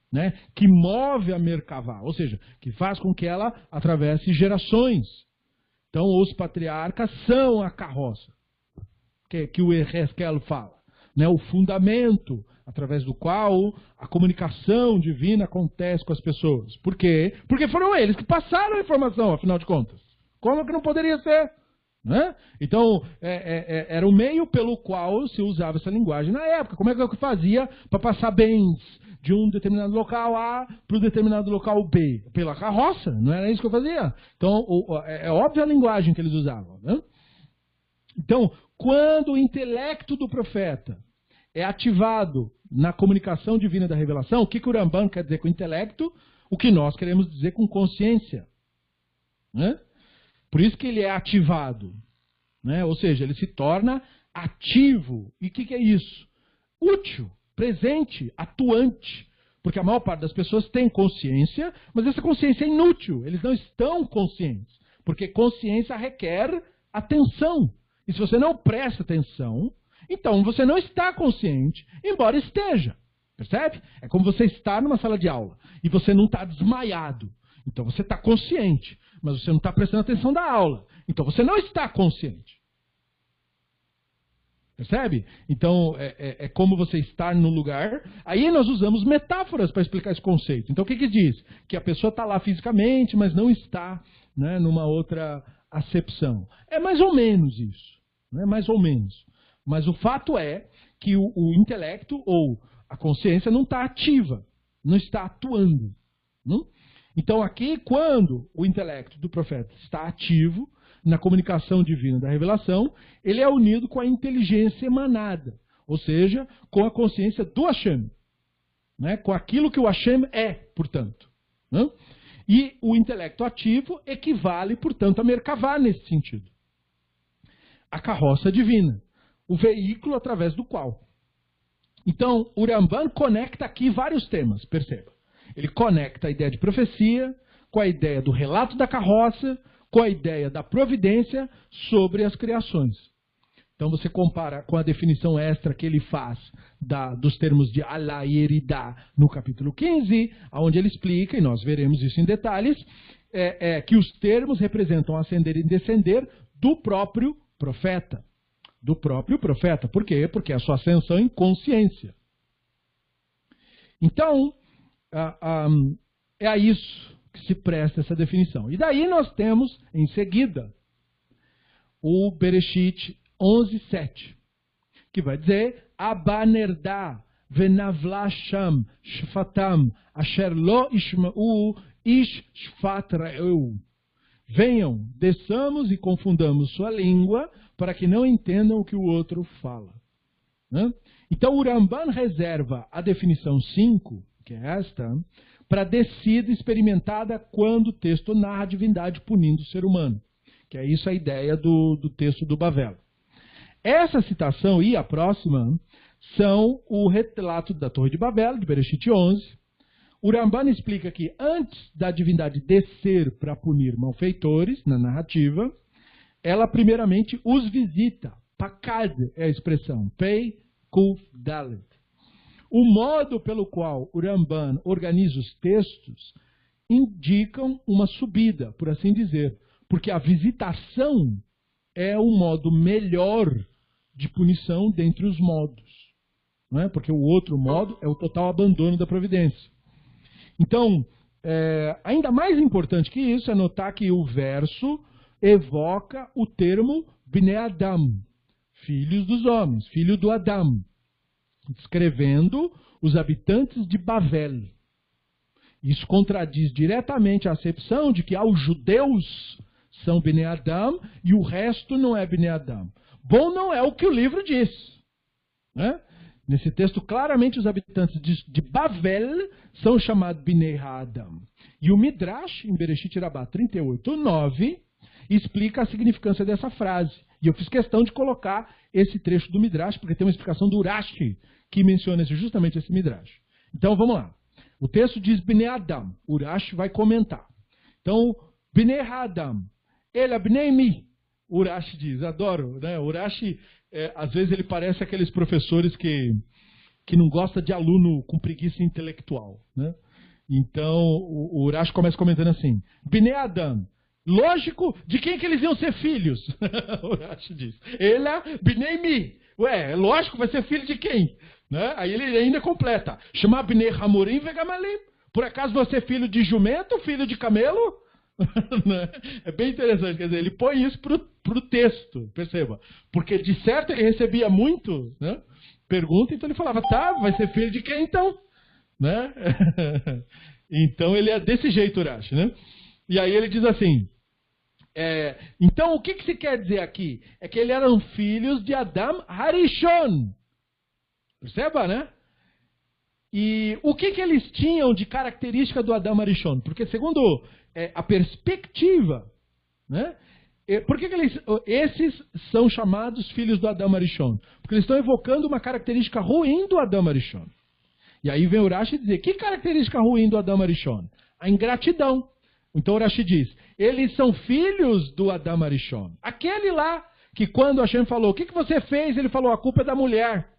né, que move a Merkavá, ou seja, que faz com que ela atravesse gerações. Então os patriarcas são a carroça, que o Ezequiel fala, né, o fundamento através do qual a comunicação divina acontece com as pessoas. Por quê? Porque foram eles que passaram a informação, afinal de contas. Como que não poderia ser? Né? Então, era o meio pelo qual se usava essa linguagem na época. Como é que eu fazia para passar bens de um determinado local A para o determinado local B? Pela carroça, não era isso que eu fazia? Então, é óbvia a linguagem que eles usavam. Né? Então, quando o intelecto do profeta é ativado na comunicação divina da revelação, o que o Ramban quer dizer com intelecto? O que nós queremos dizer com consciência. Né? Por isso que ele é ativado, né? Ou seja, ele se torna ativo. E o que é isso? Útil, presente, atuante. Porque a maior parte das pessoas tem consciência, mas essa consciência é inútil. Eles não estão conscientes. Porque consciência requer atenção. E se você não presta atenção, então você não está consciente, embora esteja. Percebe? É como você estar numa sala de aula e você não está desmaiado. Então você está consciente, mas você não está prestando atenção da aula. Então você não está consciente. Percebe? Então é como você estar no lugar. Aí nós usamos metáforas para explicar esse conceito. Então o que diz? Que a pessoa está lá fisicamente, mas não está, né, numa outra acepção. É mais ou menos isso. Né? Mais ou menos. Mas o fato é que o intelecto ou a consciência não está ativa, não está atuando. Não? Então aqui, quando o intelecto do profeta está ativo na comunicação divina da revelação, ele é unido com a inteligência emanada, ou seja, com a consciência do Hashem, né? Com aquilo que o Hashem é, portanto. Né? E o intelecto ativo equivale, portanto, a Merkavá nesse sentido. A carroça divina, o veículo através do qual. Então, o Ramban conecta aqui vários temas, perceba. Ele conecta a ideia de profecia com a ideia do relato da carroça, com a ideia da providência sobre as criações. Então você compara com a definição extra que ele faz dos termos de Alá e Eridá no capítulo 15, onde ele explica, e nós veremos isso em detalhes, que os termos representam ascender e descender do próprio profeta. Do próprio profeta. Por quê? Porque é a sua ascensão em consciência. Então, é a isso que se presta essa definição. E daí nós temos, em seguida, o Bereshit 11:7, que vai dizer Abanerda venavla sham shfatam asher lo ishma'u ish shfat ra'u. Venham, desçamos e confundamos sua língua para que não entendam o que o outro fala. Né? Então o Ramban reserva a definição 5, que é esta, para descida experimentada quando o texto narra a divindade punindo o ser humano. Que é isso a ideia do texto do Bavel. Essa citação e a próxima são o relato da Torre de Babel, de Bereshit 11. O Ramban explica que antes da divindade descer para punir malfeitores, na narrativa, ela primeiramente os visita. Pakad é a expressão. Pei, Kuf, Dalet. O modo pelo qual o Ramban organiza os textos indicam uma subida, por assim dizer. Porque a visitação é o modo melhor de punição dentre os modos. Não é? Porque o outro modo é o total abandono da providência. Então, ainda mais importante que isso é notar que o verso evoca o termo Bnei Adam, filhos dos homens, filho do Adam, descrevendo os habitantes de Bavel. Isso contradiz diretamente a acepção de que os judeus são Bnei Adam e o resto não é Bnei Adam. Bom, não é o que o livro diz. Né? Nesse texto, claramente, os habitantes de Bavel são chamados Bnei Adam. E o Midrash, em Bereshit Rabbah 38:9, explica a significância dessa frase. E eu fiz questão de colocar esse trecho do Midrash, porque tem uma explicação do Urashi que menciona justamente esse Midrash. Então, vamos lá. O texto diz Bnei Adam. O Urashi vai comentar. Então, Bnei Adam. Ele Bnei Mi. O Urashi diz. Adoro, né? O Urashi, às vezes, ele parece aqueles professores que não gosta de aluno com preguiça intelectual. Né? Então, o Urashi começa comentando assim. Bnei Adam. Lógico, de quem que eles iam ser filhos? O Urashi diz. Ele Bnei Mi. Ué, lógico, vai ser filho de quem? Né? Aí ele ainda completa. Chama Bnei Hamorim Vegamalim. Por acaso você é filho de jumento, filho de camelo? É bem interessante. Quer dizer, ele põe isso pro texto, perceba. Porque de certo ele recebia muito, né? Pergunta, então ele falava, tá, vai ser filho de quem então? Né? Então ele é desse jeito, Urashi, né? E aí ele diz assim, então o que se quer dizer aqui? É que eles eram filhos de Adam Harishon. Perceba, né? E o que eles tinham de característica do Adam Harishon? Porque segundo a perspectiva, né? Por que esses são chamados filhos do Adam Harishon? Porque eles estão evocando uma característica ruim do Adam Harishon. E aí vem o Urashi dizer, que característica ruim do Adam Harishon? A ingratidão. Então o Urashi diz, eles são filhos do Adam Harishon. Aquele lá que quando Hashem falou, o que você fez? Ele falou, a culpa é da mulher.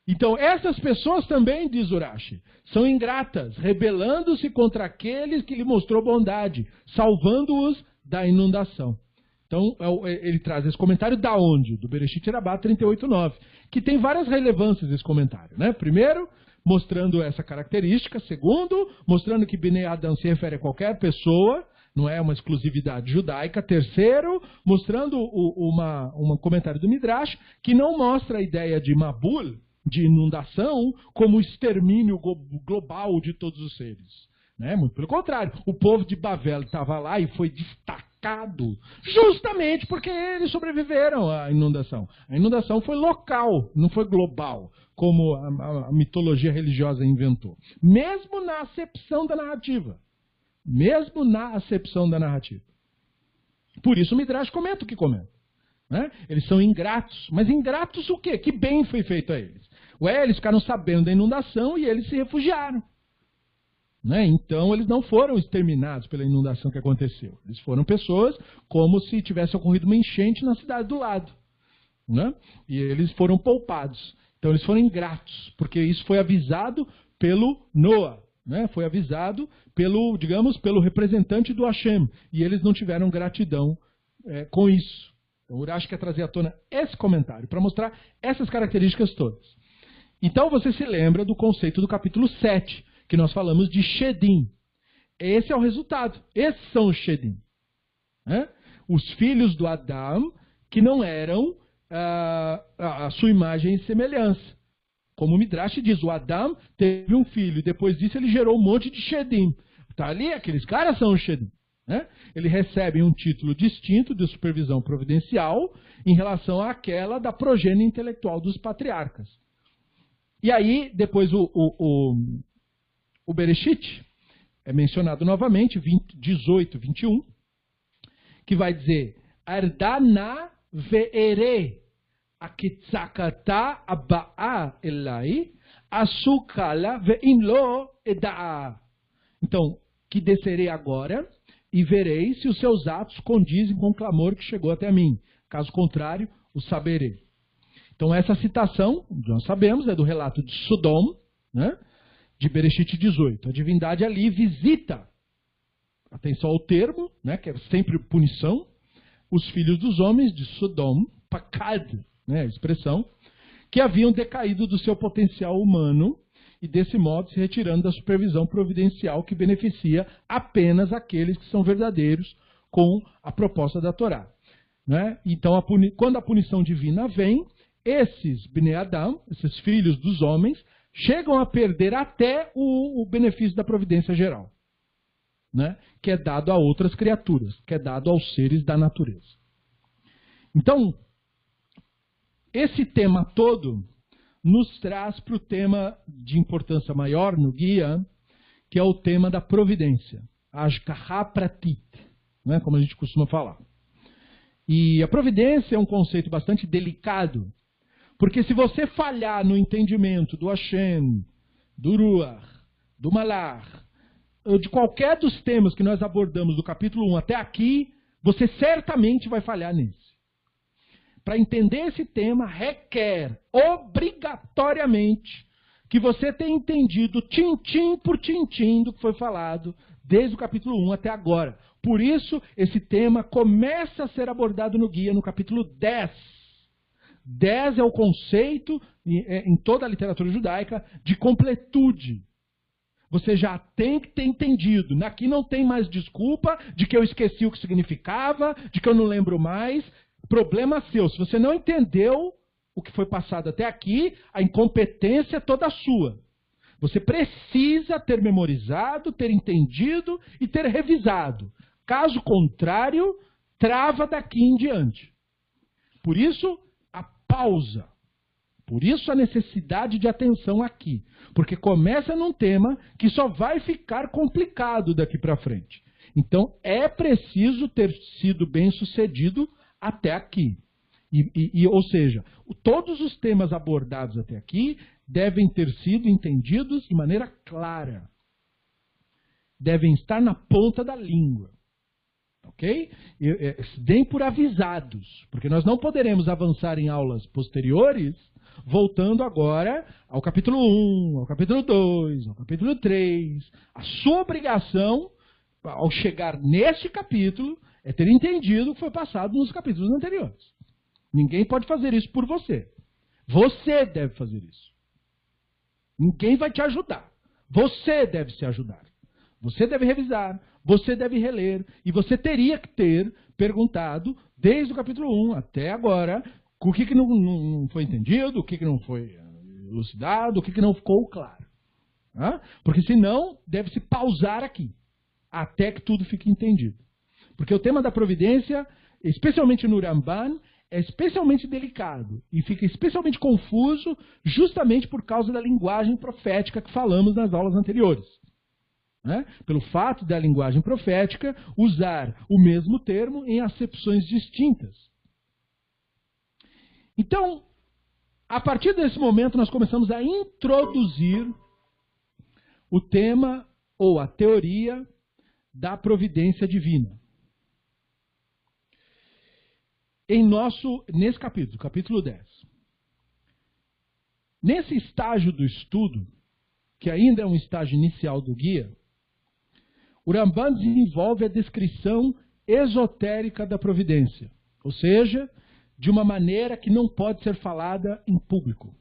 Então essas pessoas também, diz Urashi, são ingratas, rebelando-se contra aqueles que lhe mostrou bondade, salvando-os da inundação. Então ele traz esse comentário da onde? Do Bereshit Rabbah 38:9, que tem várias relevâncias esse comentário. Né? Primeiro, mostrando essa característica. Segundo, mostrando que Bnei Adam se refere a qualquer pessoa, não é uma exclusividade judaica. Terceiro, mostrando um comentário do Midrash, que não mostra a ideia de Mabul, de inundação, como o extermínio global de todos os seres. Né? Muito pelo contrário, o povo de Bavel estava lá e foi destacado justamente porque eles sobreviveram à inundação. A inundação foi local, não foi global, como a mitologia religiosa inventou. Mesmo na acepção da narrativa. Mesmo na acepção da narrativa. Por isso o Midrash comenta o que comenta. Né? Eles são ingratos. Mas ingratos o quê? Que bem foi feito a eles? Eles ficaram sabendo da inundação e eles se refugiaram. Né? Então eles não foram exterminados pela inundação que aconteceu. Eles foram pessoas como se tivesse ocorrido uma enchente na cidade do lado. Né? E eles foram poupados. Então eles foram ingratos, porque isso foi avisado pelo Noah. Né? Foi avisado pelo, digamos, pelo representante do Hashem. E eles não tiveram gratidão com isso. Então o Urashi quer trazer à tona esse comentário, para mostrar essas características todas. Então você se lembra do conceito do capítulo 7, que nós falamos de Shedim. Esse é o resultado. Esses são os Shedim. Né? Os filhos do Adam que não eram a sua imagem e semelhança. Como o Midrash diz, o Adam teve um filho, e depois disso ele gerou um monte de Shedim. Tá ali, aqueles caras são os Shedim. Né? Eles recebem um título distinto de supervisão providencial em relação àquela da progênie intelectual dos patriarcas. E aí, depois o Bereshit é mencionado novamente, 18, 21, que vai dizer Ardana ve'ere akitzakata aba'a elai asukala ve'inlo eda'a. Então, que descerei agora e verei se os seus atos condizem com o clamor que chegou até mim. Caso contrário, o saberei. Então essa citação, nós sabemos, é do relato de Sodom, né, de Bereshit 18. A divindade ali visita, atenção ao termo, né, que é sempre punição, os filhos dos homens de Sodom, Pakad, né, a expressão, que haviam decaído do seu potencial humano e desse modo se retirando da supervisão providencial que beneficia apenas aqueles que são verdadeiros com a proposta da Torá. Né? Então, quando a punição divina vem, esses Bnei Adam, esses filhos dos homens, chegam a perder até o benefício da providência geral, né? Que é dado a outras criaturas, que é dado aos seres da natureza. Então, esse tema todo nos traz para o tema de importância maior no guia, que é o tema da providência, Ashgaha Pratit, né? Como a gente costuma falar. E a providência é um conceito bastante delicado, porque se você falhar no entendimento do Hashem, do Ruach, do Malach, ou de qualquer dos temas que nós abordamos do capítulo 1 até aqui, você certamente vai falhar nesse. Para entender esse tema, requer obrigatoriamente que você tenha entendido tintim por tintim do que foi falado desde o capítulo 1 até agora. Por isso, esse tema começa a ser abordado no guia no capítulo 10. 10 é o conceito, em toda a literatura judaica, de completude. Você já tem que ter entendido. Aqui não tem mais desculpa de que eu esqueci o que significava, de que eu não lembro mais. Problema seu. Se você não entendeu o que foi passado até aqui, a incompetência é toda sua. Você precisa ter memorizado, ter entendido e ter revisado. Caso contrário, trava daqui em diante. Por isso, a pausa. Por isso, a necessidade de atenção aqui. Porque começa num tema que só vai ficar complicado daqui para frente. Então, é preciso ter sido bem sucedido até aqui. Ou seja, todos os temas abordados até aqui devem ter sido entendidos de maneira clara. Devem estar na ponta da língua. Ok? Deem por avisados, porque nós não poderemos avançar em aulas posteriores, voltando agora ao capítulo 1, ao capítulo 2, ao capítulo 3. A sua obrigação, ao chegar neste capítulo, é ter entendido o que foi passado nos capítulos anteriores. Ninguém pode fazer isso por você. Você deve fazer isso. Ninguém vai te ajudar. Você deve se ajudar. Você deve revisar, você deve reler, e você teria que ter perguntado, desde o capítulo 1 até agora, o que não foi entendido, o que não foi elucidado, o que não ficou claro. Porque senão, deve-se pausar aqui, até que tudo fique entendido. Porque o tema da providência, especialmente no Ramban, é especialmente delicado e fica especialmente confuso justamente por causa da linguagem profética que falamos nas aulas anteriores. Pelo fato da linguagem profética usar o mesmo termo em acepções distintas. Então, a partir desse momento, nós começamos a introduzir o tema ou a teoria da providência divina. Nesse capítulo, capítulo 10. Nesse estágio do estudo, que ainda é um estágio inicial do guia, o Ramban desenvolve a descrição esotérica da providência, ou seja, de uma maneira que não pode ser falada em público.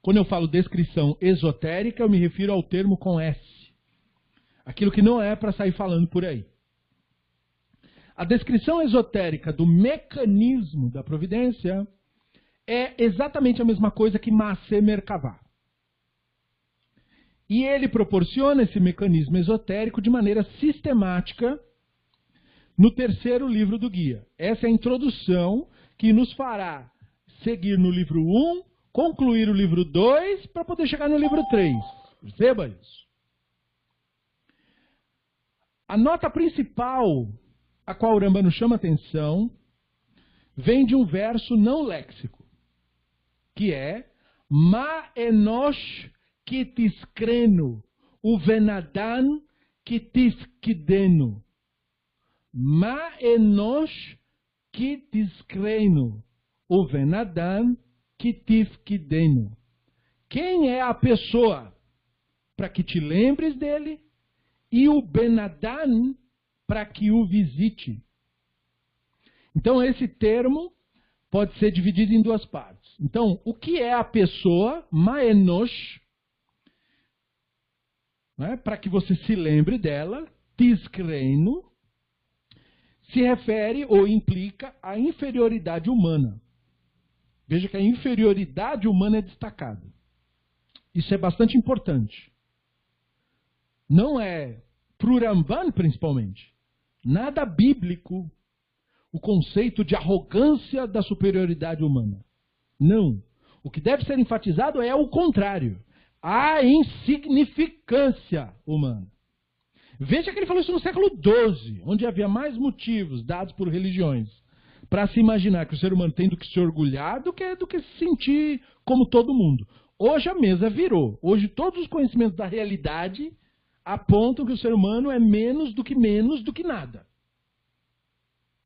Quando eu falo descrição esotérica, eu me refiro ao termo com S. Aquilo que não é para sair falando por aí. A descrição esotérica do mecanismo da providência é exatamente a mesma coisa que Maaseh Merkavah. E ele proporciona esse mecanismo esotérico de maneira sistemática no terceiro livro do guia. Essa é a introdução que nos fará seguir no livro 1, concluir o livro 2, para poder chegar no livro 3. Perceba isso. A nota principal a qual o Ramban nos chama atenção vem de um verso não léxico, que é Ma enosh kitiskrenu uvenadan kitiskidenu. Ma enosh kitiskrenu uvenadan kitifkidenu. Quem é a pessoa para que te lembres dele e o Benadan para que o visite? Então esse termo pode ser dividido em duas partes. Então, o que é a pessoa, Ma'enosh, né, para que você se lembre dela, Tiskreinu, se refere ou implica a inferioridade humana. Veja que a inferioridade humana é destacada. Isso é bastante importante. Não é, para o Ramban principalmente, nada bíblico o conceito de arrogância da superioridade humana. Não. O que deve ser enfatizado é o contrário. A insignificância humana. Veja que ele falou isso no século XII, onde havia mais motivos dados por religiões para se imaginar que o ser humano tem do que se orgulhar do que se sentir como todo mundo. Hoje a mesa virou. Hoje todos os conhecimentos da realidade apontam que o ser humano é menos do que nada.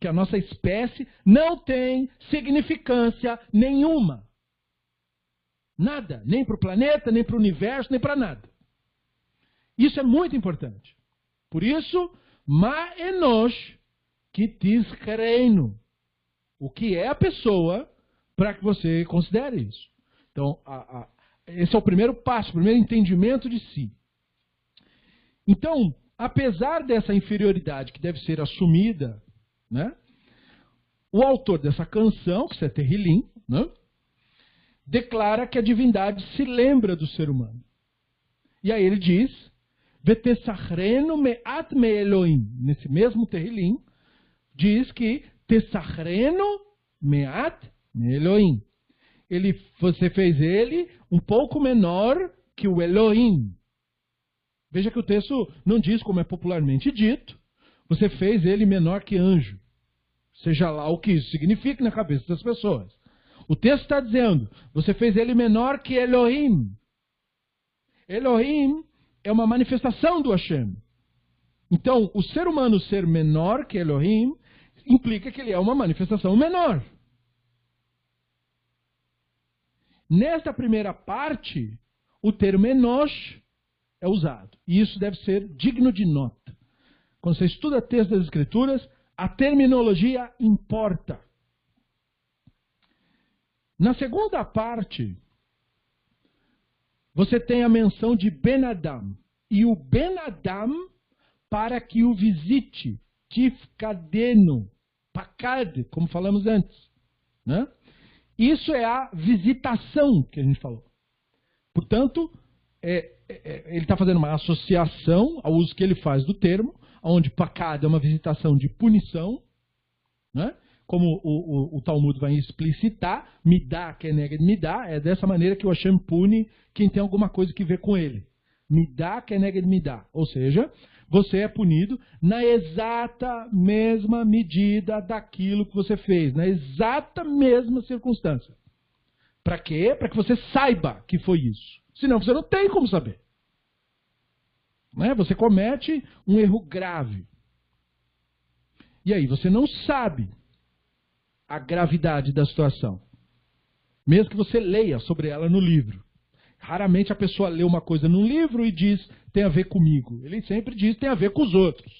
Que a nossa espécie não tem significância nenhuma. Nada. Nem para o planeta, nem para o universo, nem para nada. Isso é muito importante. Por isso, Ma Enosh Kitizkereinu. O que é a pessoa para que você considere isso? Então, esse é o primeiro passo, o primeiro entendimento de si. Então, apesar dessa inferioridade que deve ser assumida, né, o autor dessa canção, que é Terrilim, né, declara que a divindade se lembra do ser humano. E aí ele diz, Vetesachrenu me'at me Elohim. Nesse mesmo Terrilim, diz que Tesachrenu me'at me Elohim. Você fez ele um pouco menor que o Elohim. Veja que o texto não diz como é popularmente dito. Você fez ele menor que anjo. Seja lá o que isso significa na cabeça das pessoas. O texto está dizendo, você fez ele menor que Elohim. Elohim é uma manifestação do Hashem. Então, o ser humano ser menor que Elohim implica que ele é uma manifestação menor. Nesta primeira parte, o termo Enosh é usado. E isso deve ser digno de nota. Quando você estuda texto das Escrituras, a terminologia importa. Na segunda parte, você tem a menção de Ben Adam. E o Ben Adam, para que o visite, Tifkadenu, Pakad, como falamos antes. Né? Isso é a visitação que a gente falou. Portanto, ele está fazendo uma associação ao uso que ele faz do termo, onde Pakad é uma visitação de punição, né? Como o Talmud vai explicitar, Midá, Keneged Midá, é dessa maneira que o Hashem pune quem tem alguma coisa que ver com ele. Midá, Keneged Midá. Ou seja, você é punido na exata mesma medida daquilo que você fez, na exata mesma circunstância. Para quê? Para que você saiba que foi isso. Senão você não tem como saber. Né? Você comete um erro grave. E aí você não sabe a gravidade da situação. Mesmo que você leia sobre ela no livro. Raramente a pessoa lê uma coisa num livro e diz, tem a ver comigo. Ele sempre diz, tem a ver com os outros.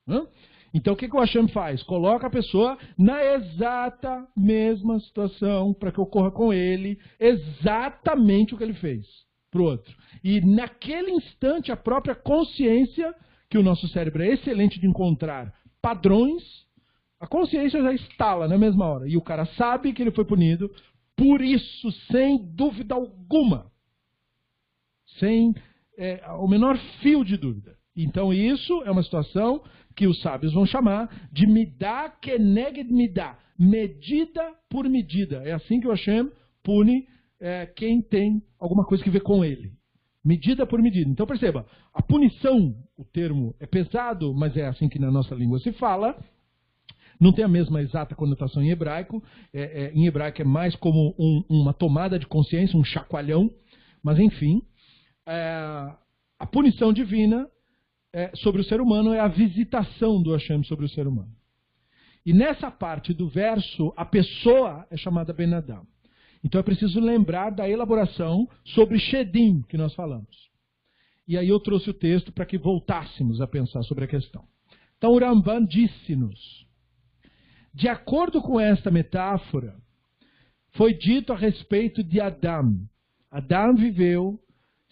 Né? Então o que o Hashem faz? Coloca a pessoa na exata mesma situação para que ocorra com ele exatamente o que ele fez para o outro. E naquele instante a própria consciência, que o nosso cérebro é excelente de encontrar padrões, a consciência já estala na mesma hora. E o cara sabe que ele foi punido por isso, sem dúvida alguma. Sem o menor fio de dúvida. Então isso é uma situação que os sábios vão chamar de midá keneged midá. Medida por medida. É assim que o Hashem pune quem tem alguma coisa que ver com ele. Medida por medida. Então perceba, a punição, o termo é pesado, mas é assim que na nossa língua se fala. Não tem a mesma exata conotação em hebraico. Em hebraico é mais como uma tomada de consciência, um chacoalhão. Mas enfim, a punição divina sobre o ser humano é a visitação do Hashem sobre o ser humano. E nessa parte do verso, a pessoa é chamada Ben Adam. Então é preciso lembrar da elaboração sobre Shedim que nós falamos. E aí eu trouxe o texto para que voltássemos a pensar sobre a questão. Então o Ramban disse-nos, de acordo com esta metáfora, foi dito a respeito de Adam. Adam viveu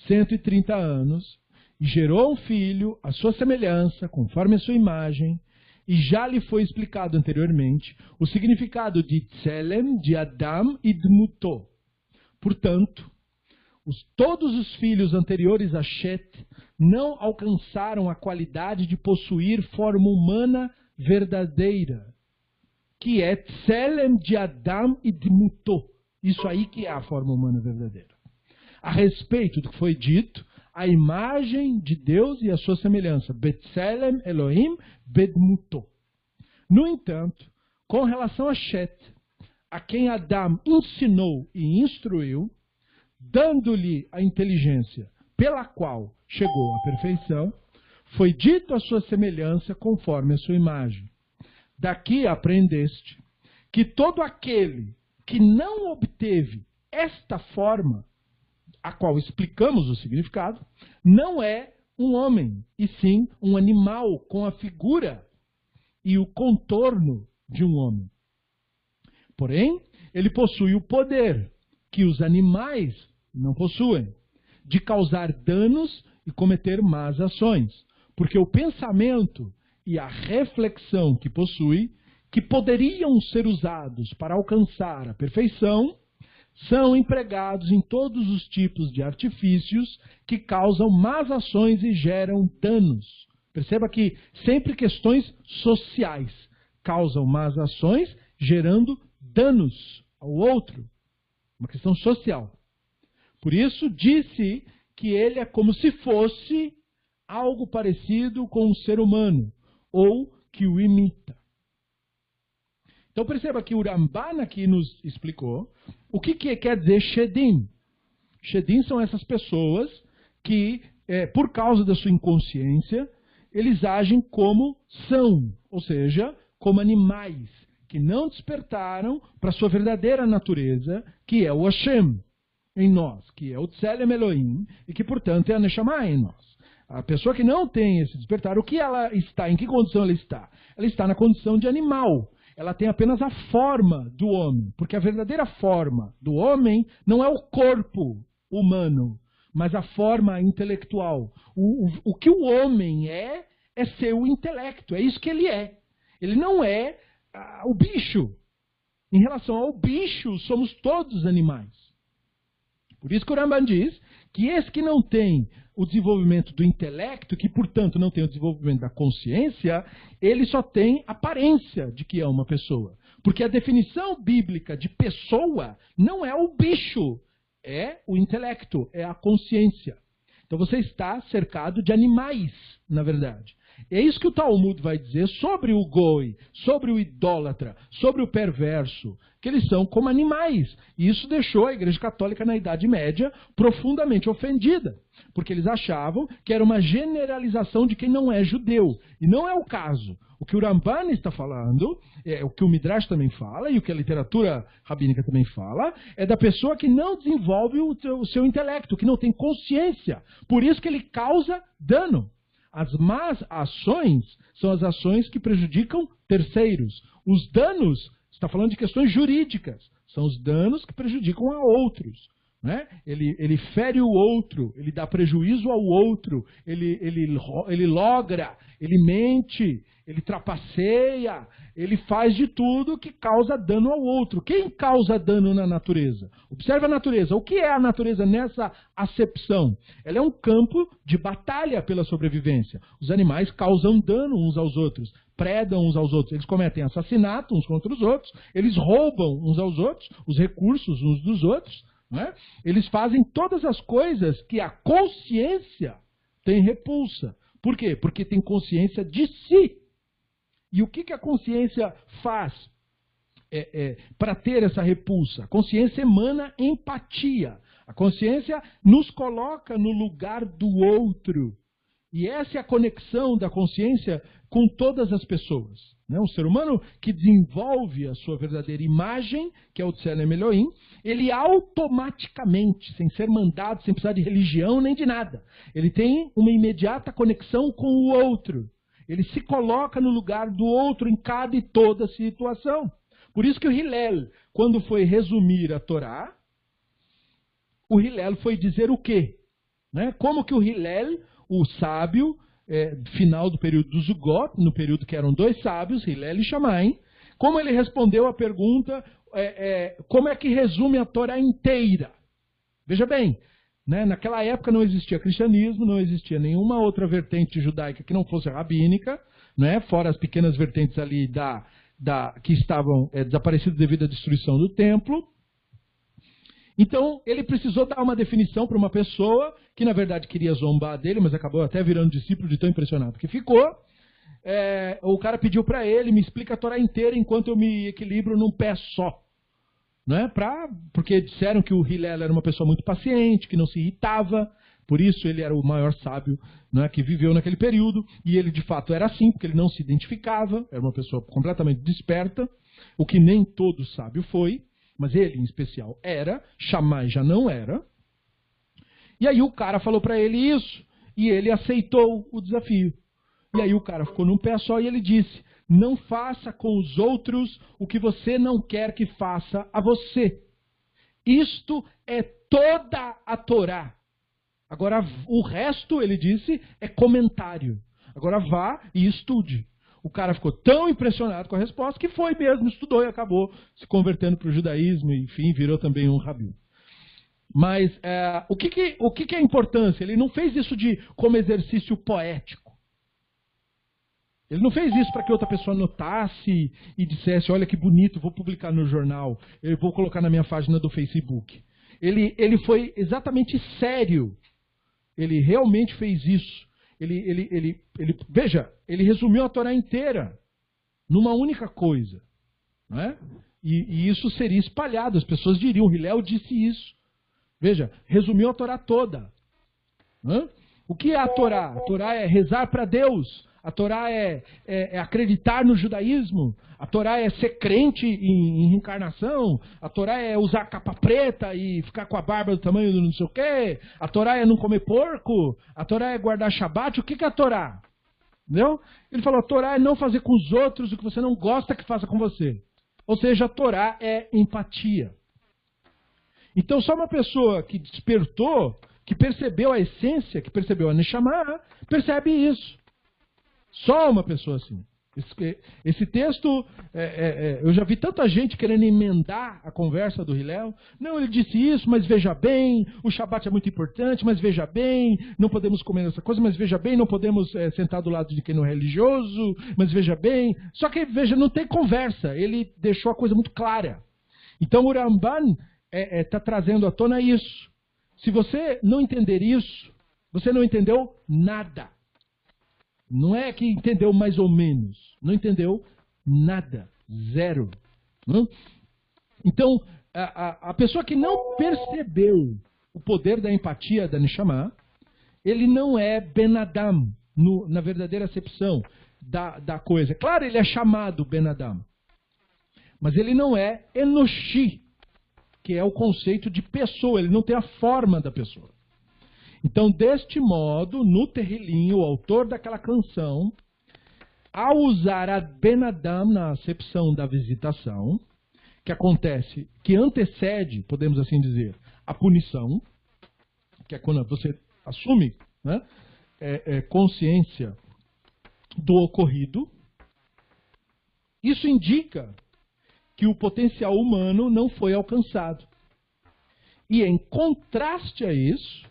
130 anos e gerou um filho à sua semelhança, conforme a sua imagem, e já lhe foi explicado anteriormente, o significado de Tselem, de Adam e Dmuto. Portanto, todos os filhos anteriores a Shet não alcançaram a qualidade de possuir forma humana verdadeira, que é Tselem de Adam e Dmuto. Isso aí que é a forma humana verdadeira. A respeito do que foi dito, a imagem de Deus e a sua semelhança. Betselem Elohim Bedmuto. No entanto, com relação a Shet, a quem Adam ensinou e instruiu, dando-lhe a inteligência pela qual chegou à perfeição, foi dito a sua semelhança conforme a sua imagem. Daqui aprendeste que todo aquele que não obteve esta forma, a qual explicamos o significado, não é um homem, e sim um animal com a figura e o contorno de um homem. Porém, ele possui o poder que os animais não possuem, de causar danos e cometer más ações, porque o pensamento e a reflexão que possui, que poderiam ser usados para alcançar a perfeição, são empregados em todos os tipos de artifícios que causam más ações e geram danos. Perceba que sempre questões sociais causam más ações, gerando danos ao outro. Uma questão social. Por isso, disse que ele é como se fosse algo parecido com um ser humano, ou que o imita. Então perceba que o Ramban aqui nos explicou o que quer dizer Shedim. Shedim são essas pessoas que, por causa da sua inconsciência, eles agem como são, ou seja, como animais, que não despertaram para a sua verdadeira natureza, que é o Hashem em nós, que é o Tselem Elohim, e que, portanto, é a Neshama em nós. A pessoa que não tem esse despertar, o que ela está, em que condição ela está? Ela está na condição de animal. Ela tem apenas a forma do homem, porque a verdadeira forma do homem não é o corpo humano, mas a forma intelectual. O que o homem é seu intelecto, é isso que ele é. Ele não é o bicho. Em relação ao bicho, somos todos animais. Por isso que o Ramban diz que esse que não tem o desenvolvimento do intelecto, que portanto não tem o desenvolvimento da consciência, ele só tem aparência de que é uma pessoa. Porque a definição bíblica de pessoa não é o bicho, é o intelecto, é a consciência. Então você está cercado de animais, na verdade. É isso que o Talmud vai dizer sobre o goi, sobre o idólatra, sobre o perverso, que eles são como animais. E isso deixou a Igreja Católica na Idade Média profundamente ofendida, porque eles achavam que era uma generalização de quem não é judeu. E não é o caso. O que o Ramban está falando, o que o Midrash também fala, e o que a literatura rabínica também fala, é da pessoa que não desenvolve o seu intelecto, que não tem consciência. Por isso que ele causa dano. As más ações são as ações que prejudicam terceiros. Os danos, está falando de questões jurídicas, são os danos que prejudicam a outros. Né? Ele fere o outro, ele dá prejuízo ao outro, ele logra, ele mente, ele trapaceia, ele faz de tudo que causa dano ao outro. Quem causa dano na natureza? Observe a natureza. O que é a natureza nessa acepção? Ela é um campo de batalha pela sobrevivência. Os animais causam dano uns aos outros, predam uns aos outros, eles cometem assassinato uns contra os outros, eles roubam uns aos outros, os recursos uns dos outros. Né? Eles fazem todas as coisas que a consciência tem repulsa. Por quê? Porque tem consciência de si. E o que a consciência faz para ter essa repulsa? A consciência emana empatia. A consciência nos coloca no lugar do outro. E essa é a conexão da consciência com todas as pessoas. Né? Um ser humano que desenvolve a sua verdadeira imagem, que é o Tselem Elohim, ele automaticamente, sem ser mandado, sem precisar de religião nem de nada, ele tem uma imediata conexão com o outro. Ele se coloca no lugar do outro em cada e toda situação. Por isso que o Hillel, quando foi resumir a Torá, o Hillel foi dizer o quê? Né? Como que o Hillel, o sábio, final do período do Zugot, no período que eram 2 sábios, Hillel e Shammai, como ele respondeu a pergunta, como é que resume a Torá inteira? Veja bem, né, naquela época não existia cristianismo, não existia nenhuma outra vertente judaica que não fosse rabínica, né, fora as pequenas vertentes ali que estavam desaparecidas devido à destruição do templo. Então, ele precisou dar uma definição para uma pessoa que, na verdade, queria zombar dele, mas acabou até virando discípulo de tão impressionado que ficou. O cara pediu para ele, me explica a Torá inteira enquanto eu me equilibro num pé só. Né? Porque disseram que o Hillel era uma pessoa muito paciente, que não se irritava, por isso ele era o maior sábio, né, que viveu naquele período, e ele de fato era assim, porque ele não se identificava, era uma pessoa completamente desperta, o que nem todo sábio foi, mas ele em especial era, Shammai já não era. E aí o cara falou para ele isso, e ele aceitou o desafio. E aí o cara ficou num pé só e ele disse: não faça com os outros o que você não quer que faça a você. Isto é toda a Torá. Agora o resto, ele disse, é comentário. Agora vá e estude. O cara ficou tão impressionado com a resposta que foi mesmo, estudou e acabou se convertendo para o judaísmo, e, enfim, virou também um rabino. Mas o que é a importância? Ele não fez isso como exercício poético. Ele não fez isso para que outra pessoa notasse e dissesse: olha que bonito, vou publicar no jornal, eu vou colocar na minha página do Facebook. Ele foi exatamente sério. Ele realmente fez isso. Veja, ele resumiu a Torá inteira numa única coisa. Né? E isso seria espalhado, as pessoas diriam: Hillel disse isso. Veja, resumiu a Torá toda. Né? O que é a Torá? A Torá é rezar para Deus. A Torá é acreditar no judaísmo. A Torá é ser crente em reencarnação. A Torá é usar capa preta e ficar com a barba do tamanho do não sei o quê. A Torá é não comer porco. A Torá é guardar Shabat. O que é a Torá? Entendeu? Ele falou: a Torá é não fazer com os outros o que você não gosta que faça com você. Ou seja, a Torá é empatia. Então só uma pessoa que despertou, que percebeu a essência, que percebeu a Neshama, percebe isso. Só uma pessoa assim. Esse texto, eu já vi tanta gente querendo emendar a conversa do Hillel. Não, ele disse isso, mas veja bem, o Shabat é muito importante, mas veja bem, não podemos comer essa coisa, mas veja bem, não podemos sentar do lado de quem não é religioso, mas veja bem. Só que, veja, não tem conversa, ele deixou a coisa muito clara. Então o Ramban está trazendo à tona isso. Se você não entender isso, você não entendeu nada. Não é que entendeu mais ou menos. Não entendeu nada. Zero. Então, a pessoa que não percebeu o poder da empatia da Neshama, ele não é Ben Adam, na verdadeira acepção da coisa. Claro, ele é chamado Ben Adam. Mas ele não é Enoshi, que é o conceito de pessoa. Ele não tem a forma da pessoa. Então, deste modo, no Terrilim, o autor daquela canção, ao usar a Ben Adam na acepção da visitação, que acontece, que antecede, podemos assim dizer, a punição, que é quando você assume, né, consciência do ocorrido, isso indica que o potencial humano não foi alcançado. E em contraste a isso,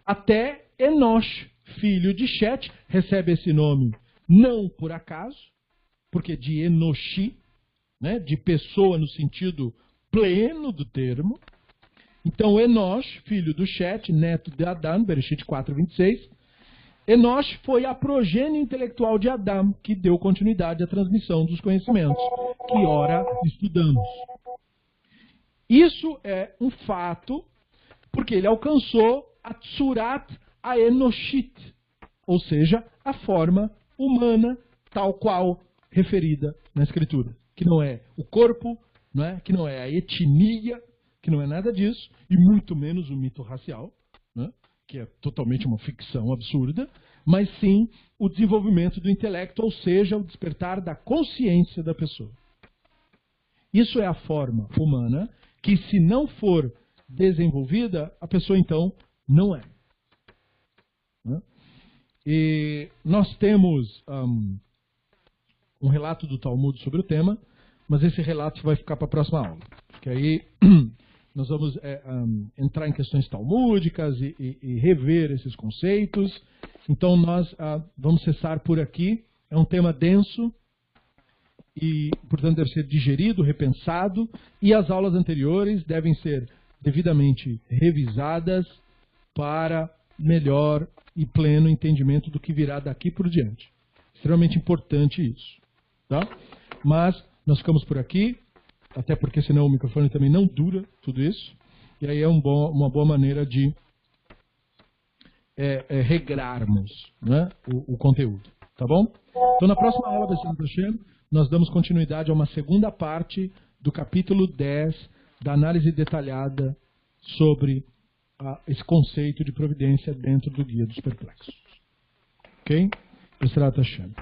até Enosh, filho de Shet, recebe esse nome não por acaso, porque de Enoshi, né, de pessoa no sentido pleno do termo. Então Enosh, filho do Shet, neto de Adão, Bereshit 4:26, Enosh foi a progênie intelectual de Adão, que deu continuidade à transmissão dos conhecimentos, que ora estudamos. Isso é um fato, porque ele alcançou a Tsurat Aenoshit, ou seja, a forma humana tal qual referida na Escritura, que não é o corpo, não é? Que não é a etnia, que não é nada disso, e muito menos o mito racial, né? Que é totalmente uma ficção absurda, mas sim o desenvolvimento do intelecto, ou seja, o despertar da consciência da pessoa. Isso é a forma humana que, se não for desenvolvida, a pessoa então não é. E nós temos um relato do Talmud sobre o tema, mas esse relato vai ficar para a próxima aula. Porque aí nós vamos entrar em questões talmúdicas e rever esses conceitos. Então nós vamos cessar por aqui. É um tema denso e, portanto, deve ser digerido, repensado. E as aulas anteriores devem ser devidamente revisadas para melhor e pleno entendimento do que virá daqui por diante. Extremamente importante isso. Tá? Mas nós ficamos por aqui, até porque senão o microfone também não dura tudo isso. E aí é uma boa maneira de regrarmos, né, o conteúdo. Tá bom? Então na próxima aula, Bessim Hashem, nós damos continuidade a uma segunda parte do capítulo 10 da análise detalhada sobre esse conceito de providência dentro do Guia dos Perplexos. Ok? Bessim Hashem.